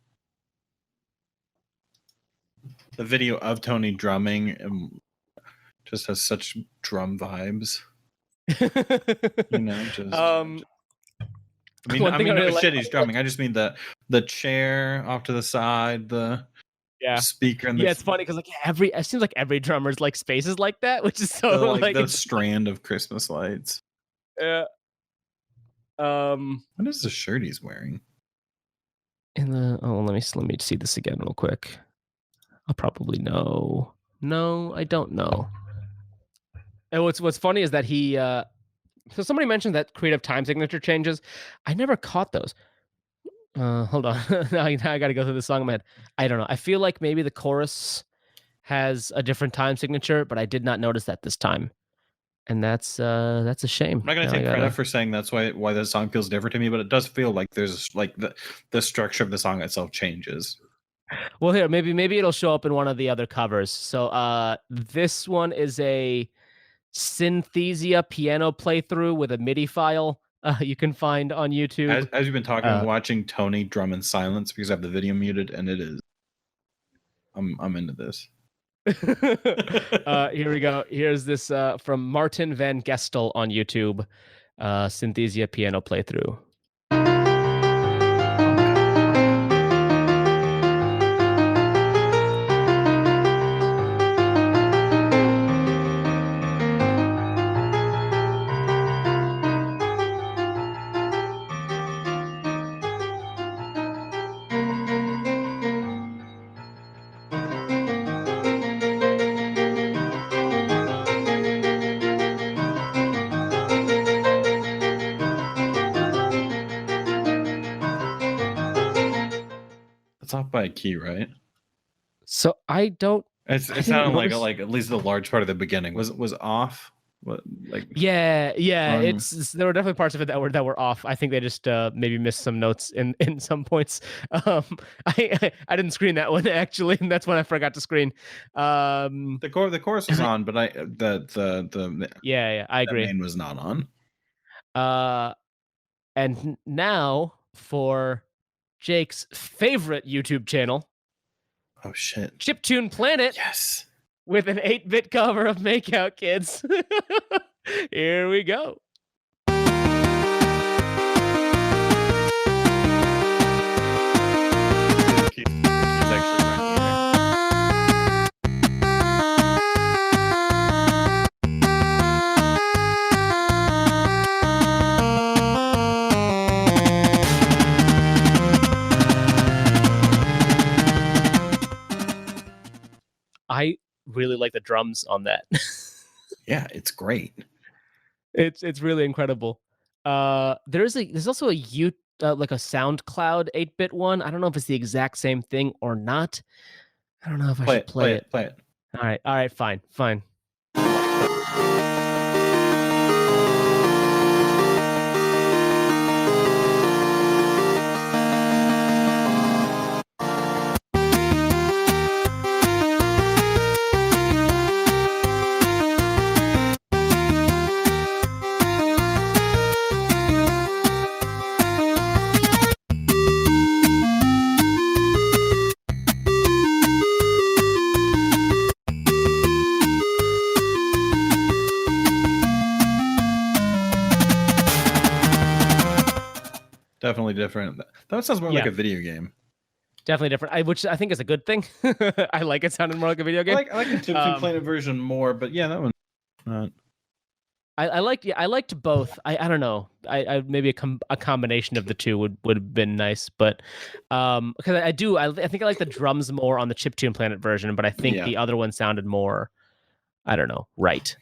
The video of Tony drumming just has such drum vibes. I mean, shit, he's drumming. I just mean the chair off to the side, the speaker. And it's funny because like it seems like every drummer's like spaces like that, which is so like the strand of Christmas lights. Yeah. What is the shirt he's wearing? Let me see this again real quick. I'll probably know. No, I don't know. And what's funny is that he so somebody mentioned that creative time signature changes. I never caught those. Hold on. now I got to go through the song in my head. I don't know. I feel like maybe the chorus has a different time signature, but I did not notice that this time. And that's a shame. I'm not gonna take credit for saying that's why the song feels different to me, but it does feel like there's like the structure of the song itself changes. Well, here maybe it'll show up in one of the other covers. So this one is a Synthesia piano playthrough with a MIDI file you can find on YouTube. As you've been talking, I'm watching Tony drum in silence because I have the video muted, and it is. I'm into this. Here we go. Here's this from Martin Van Gestel on YouTube. Synthesia piano playthrough. It's off by a key, right? So I don't. It sounded like at least the large part of the beginning was off. What like? Yeah. There were definitely parts of it that were off. I think they just maybe missed some notes in some points. I didn't screen that one actually, and that's when I forgot to screen. The chorus was on, but I agree. The main was not on. And now for Jake's favorite YouTube channel. Oh shit. Chiptune Planet. Yes. With an 8-bit cover of Makeout Kids. Here we go. I really like the drums on that. Yeah, it's great. It's really incredible. There's also a like a SoundCloud 8-bit one. I don't know if it's the exact same thing or not. I don't know if I should play it. Play it. All right, fine. Definitely different. That sounds more like a video game. Definitely different. Which I think is a good thing. I like it sounding more like a video game. I like the Chiptune Planet version more, but yeah, that one. Not. I liked both. I don't know. I maybe a combination of the two would have been nice, but because I think I like the drums more on the Chiptune Planet version, but I think the other one sounded more, I don't know, right.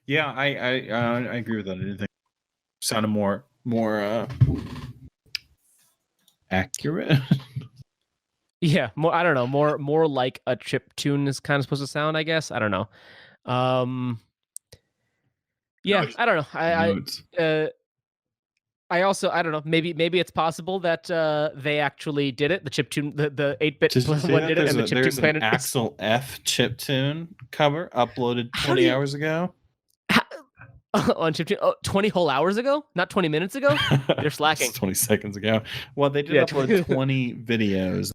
Yeah, I agree with that. I didn't think it sounded more accurate. Yeah, more. I don't know. More like a chiptune is kind of supposed to sound. I guess. I don't know. Yeah, I don't know. I also I don't know. Maybe it's possible that they actually did it. The chiptune, the 8-bit one did it, and the Chiptune Planet. An Axel F chiptune cover uploaded 20 hours ago. On Chiptune, 20 whole hours ago, not 20 minutes ago. They're slacking. 20 seconds ago. Well, they did upload 20 videos.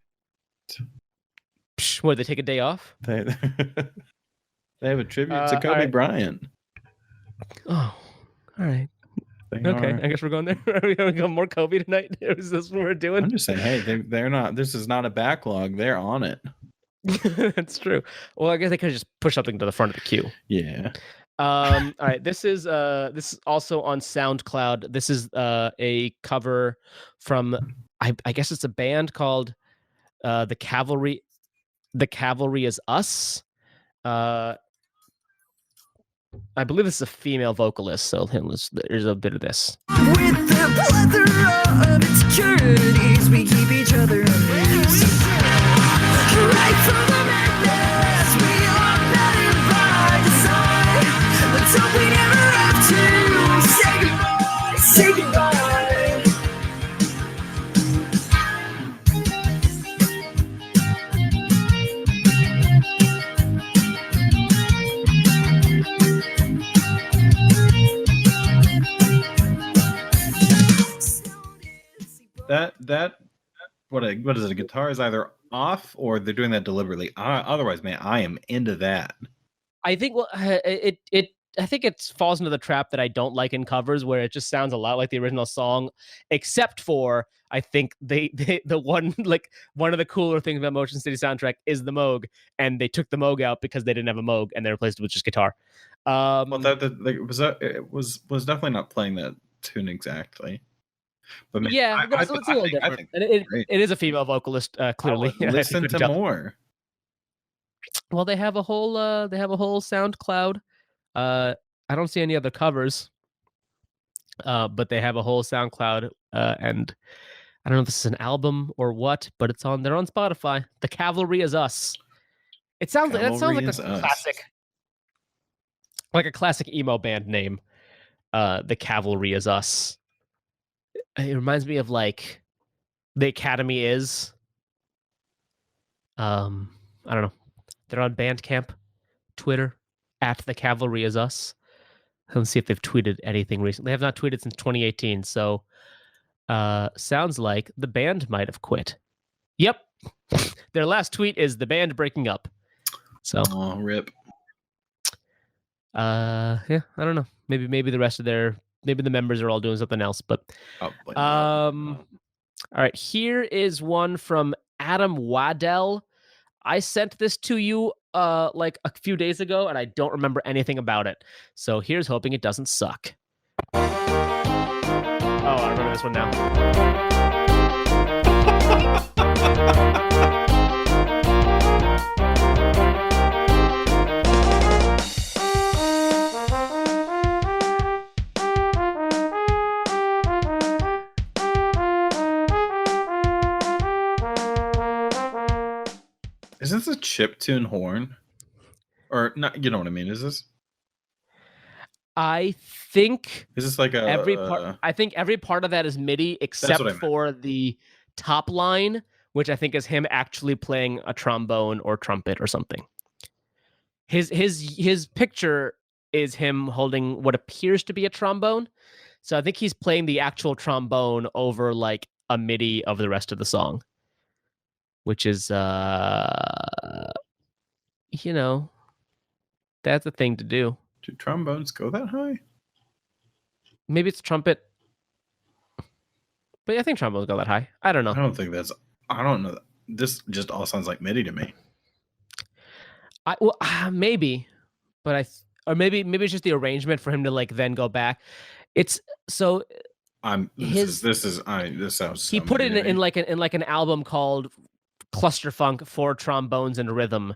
What, they take a day off? They have a tribute to Kobe Bryant. Oh, all right. Okay, I guess we're going there. Are we going to go more Kobe tonight? Is this what we're doing? I'm just saying, hey, they're not. This is not a backlog. They're on it. That's true. Well, I guess they could just push something to the front of the queue. Yeah. All right. This is also on SoundCloud. This is a cover from I guess it's a band called The Cavalry. The Cavalry Is Us. I believe this is a female vocalist, so there's a bit of this. With the plethora of insecurities, we keep each other amused. Right from the madness, we are better by design. Let's hope we never have to say goodbye, say goodbye. That what is it? A guitar is either off or they're doing that deliberately. Otherwise, man, I am into that. I think I think it falls into the trap that I don't like in covers, where it just sounds a lot like the original song, except for I think the one of the cooler things about Motion City soundtrack is the Moog, and they took the Moog out because they didn't have a Moog and they replaced it with just guitar. Well, it was definitely not playing that tune exactly. But man, yeah, it's a little different. And it is a female vocalist, clearly. Listen to more. Well, they have a whole SoundCloud. I don't see any other covers, but they have a whole SoundCloud, and I don't know if this is an album or what, but they're on Spotify. The Cavalry Is Us. That sounds like a classic, like a classic emo band name. The Cavalry Is Us. It reminds me of like The Academy Is. I don't know. They're on Bandcamp, Twitter, at The Cavalry Is Us. Let's see if they've tweeted anything recently. They have not tweeted since 2018, so sounds like the band might have quit. Yep. Their last tweet is the band breaking up. So rip. Yeah, I don't know. Maybe the rest of maybe the members are all doing something else, but all right, here is one from Adam Waddell. I sent this to you like a few days ago, and I don't remember anything about it. So here's hoping it doesn't suck. Oh, I remember this one now. Is this a chiptune horn? Or not, you know what I mean? Is this? I think is this like every part? I think every part of that is MIDI except for the top line, which I think is him actually playing a trombone or trumpet or something. His picture is him holding what appears to be a trombone, so I think he's playing the actual trombone over like a MIDI of the rest of the song, which is you know, that's a thing to do. Do trombones go that high? Maybe it's trumpet. But I think trombones go that high. I don't know. I don't know. This just all sounds like MIDI to me. Maybe, but maybe it's just the arrangement for him to like then go back. It's so. This sounds. He put it in like an album called Clusterfunk for Trombones and Rhythm.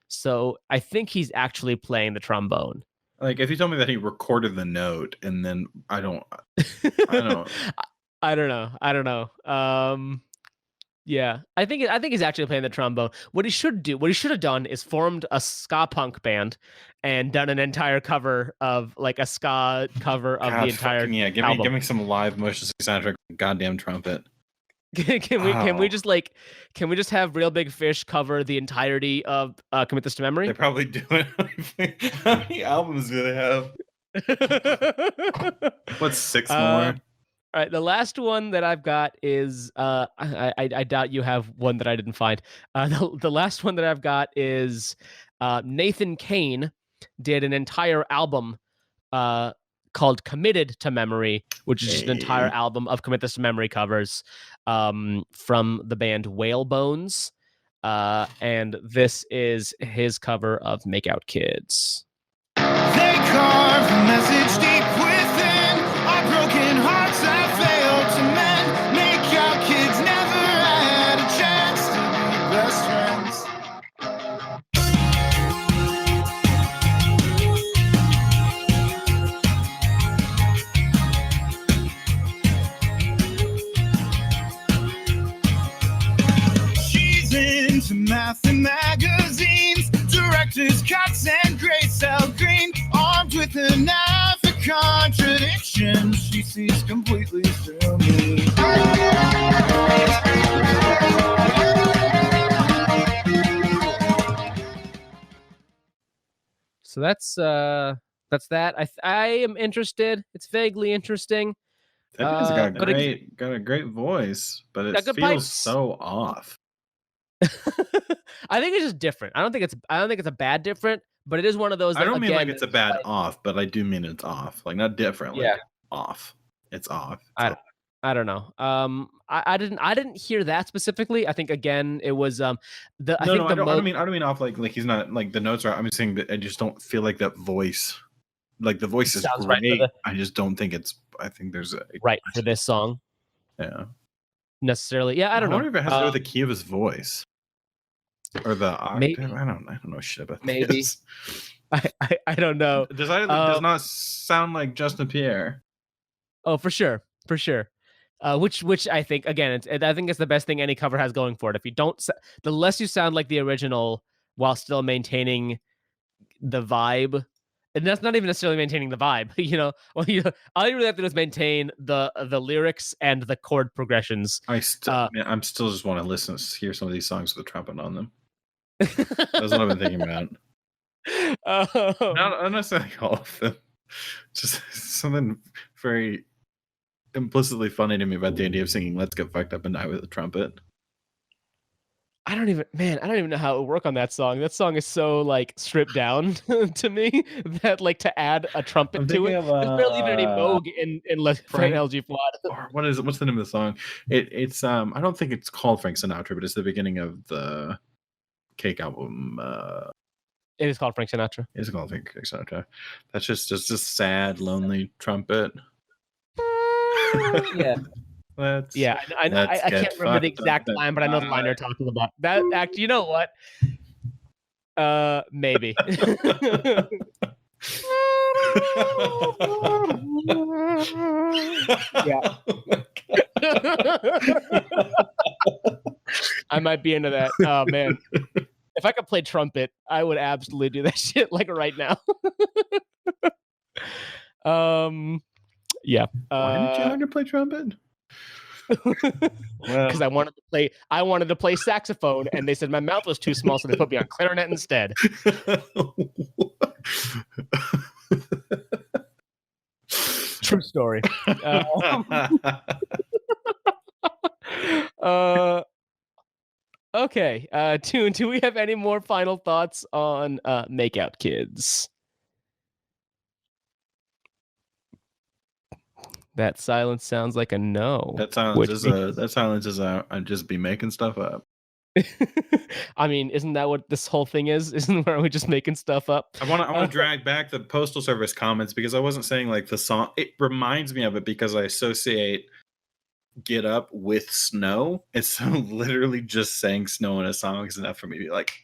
So I think he's actually playing the trombone. Like if you told me that he recorded the note and then I don't know. Yeah, I think he's actually playing the trombone. What he should have done is formed a ska punk band and done an entire cover of like a ska cover of the entire album. Give me some live Motion City soundtrack, goddamn trumpet. Can we just have Real Big Fish cover the entirety of Commit This to Memory? They probably do it. How many albums do they have? What's 6 more? All right, the last one that I've got is I doubt you have one that I didn't find. The last one that I've got is Nathan Kane did an entire album called Committed to Memory, which is just an entire album of Commit This to Memory covers from the band Whalebones. And this is his cover of Make Out Kids. They carve a message deep within our broken hearts that failed to mend. Make out kids never had a chance to be best friends. She's into math and magazines, directors, cuts, and gray cell green. Armed with a knife for contradiction, she sees completely through me. So that's that. I am interested. It's vaguely interesting. That guy's got but a great voice, but it good feels pipes. so off. I think it's just different. I don't think it's a bad different, but it is one of those. That, I don't mean again, like it's a bad off, but I do mean it's off. Like not different, like off. It's off. I don't know. I didn't hear that specifically. I think again it was I don't mean off like he's not like the notes are. I'm saying that I just don't feel like that voice. Like the voice is great. Right I just don't think it's. I think there's a right for this song. Yeah. Necessarily, yeah. I don't know. I wonder if it has to do with the key of his voice or the octave. Maybe. I don't know shit about maybe. This. I don't know. Does not sound like Justin Pierre. Oh, for sure. Which I think again, I think it's the best thing any cover has going for it. If you don't, the less you sound like the original while still maintaining the vibe, and that's not even necessarily maintaining the vibe. All you really have to do is maintain the lyrics and the chord progressions. I'm still just want to hear some of these songs with the trumpet on them. That's what I've been thinking about. Not necessarily all of them. Just something very implicitly funny to me about the idea of singing "Let's Get Fucked Up and Die" with a trumpet. I don't even know how it would work on that song. That song is so like stripped down to me that like to add a trumpet to it. There's barely even any Moog in LG Flawed. What's the name of the song? It's I don't think it's called Frank Sinatra, but it's the beginning of the Cake album. It is called Frank Sinatra. It's called Frank Sinatra. That's just a sad, lonely trumpet. Yeah. I can't remember the exact line, but I know the line you're talking about. That act, you know what? Maybe. Yeah. I might be into that. Oh man. If I could play trumpet, I would absolutely do that shit like right now. Yeah. Why did you learn to play trumpet? Because I wanted to play saxophone, and they said my mouth was too small, so they put me on clarinet instead. True story. Okay. Do we have any more final thoughts on Make Out Kids? That silence sounds like a no. That silence is I'd just be making stuff up. I mean, isn't that what this whole thing is? Isn't where we just making stuff up? I want to drag back the Postal Service comments because I wasn't saying like the song. It reminds me of it because I associate "Get Up" with snow. It's so literally just saying snow in a song is enough for me to be like,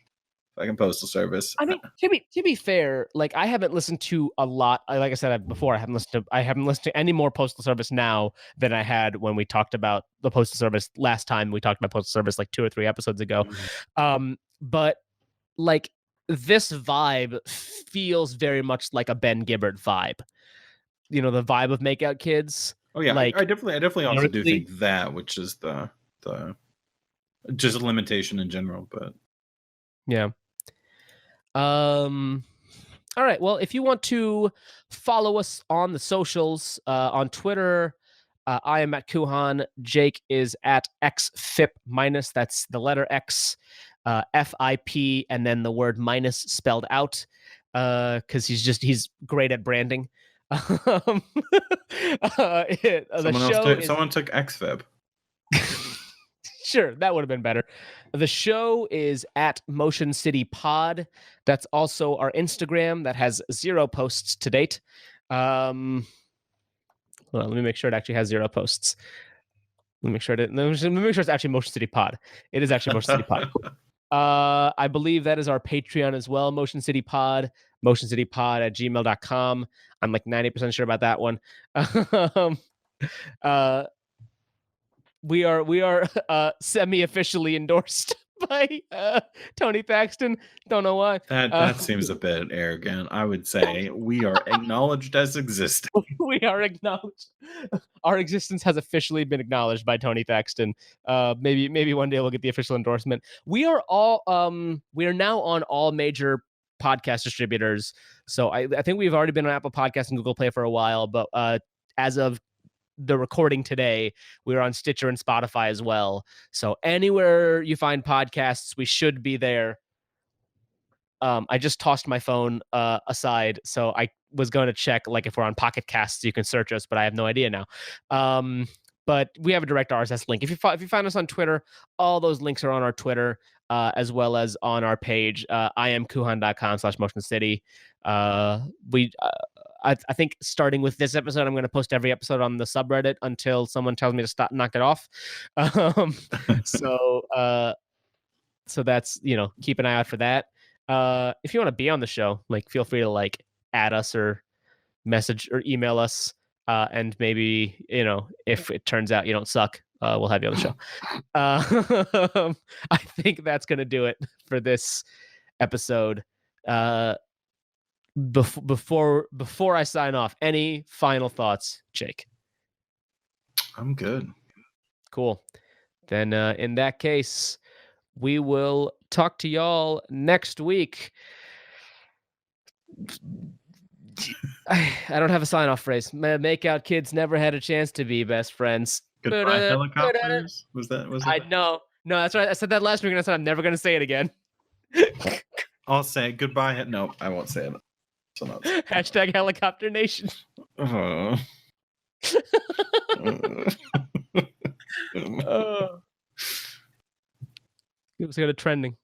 fucking Postal Service. I mean, to be fair, like I haven't listened to a lot. Like I said before, I haven't listened to any more Postal Service now than I had when we talked about the Postal Service last time. We talked about Postal Service like 2 or 3 episodes ago. Mm-hmm. But like this vibe feels very much like a Ben Gibbard vibe. The vibe of Make Out Kids. Oh yeah, like, I definitely also do think that, which is the just a limitation in general, but yeah. All right. Well, if you want to follow us on the socials, on Twitter, I am at Kuhan. Jake is at XFIP minus. That's the letter X, FIP, and then the word minus spelled out. Because he's great at branding. Someone took XFIP. Sure, that would have been better. The show is at Motion City Pod. That's also our Instagram that has 0 posts to date. Well, let me make sure it actually has 0 posts. Let me make sure it's actually Motion City Pod. It is actually Motion City Pod. I believe that is our Patreon as well, Motion City Pod, motioncitypod@gmail.com. I'm like 90% sure about that one. We are semi-officially endorsed by Tony Thaxton. Don't know why. That seems a bit arrogant. I would say we are acknowledged as existing. We are acknowledged. Our existence has officially been acknowledged by Tony Thaxton. Maybe one day we'll get the official endorsement. We are now on all major podcast distributors. So I think we've already been on Apple Podcasts and Google Play for a while, but as of the recording today, we're on Stitcher and Spotify as well. So anywhere you find podcasts, we should be there. I just tossed my phone aside, so I was going to check like if we're on Pocket Casts, you can search us, but I have no idea now. But we have a direct RSS link. If you find us on Twitter, all those links are on our Twitter, as well as on our page, iamkuhan.com/motioncity. I think starting with this episode, I'm going to post every episode on the subreddit until someone tells me to knock it off. So that's, keep an eye out for that. If you want to be on the show, like feel free to like add us or message or email us. And maybe, if it turns out you don't suck, we'll have you on the show. I think that's going to do it for this episode. Before I sign off, any final thoughts, Jake? I'm good. Cool. Then in that case, we will talk to y'all next week. I don't have a sign off phrase. Make out kids never had a chance to be best friends. Goodbye, helicopters. Was that? I know. No, that's right. I said that last week, and I said I'm never going to say it again. I'll say goodbye. No, I won't say it. Hashtag Helicopter Nation. It was kind of trending.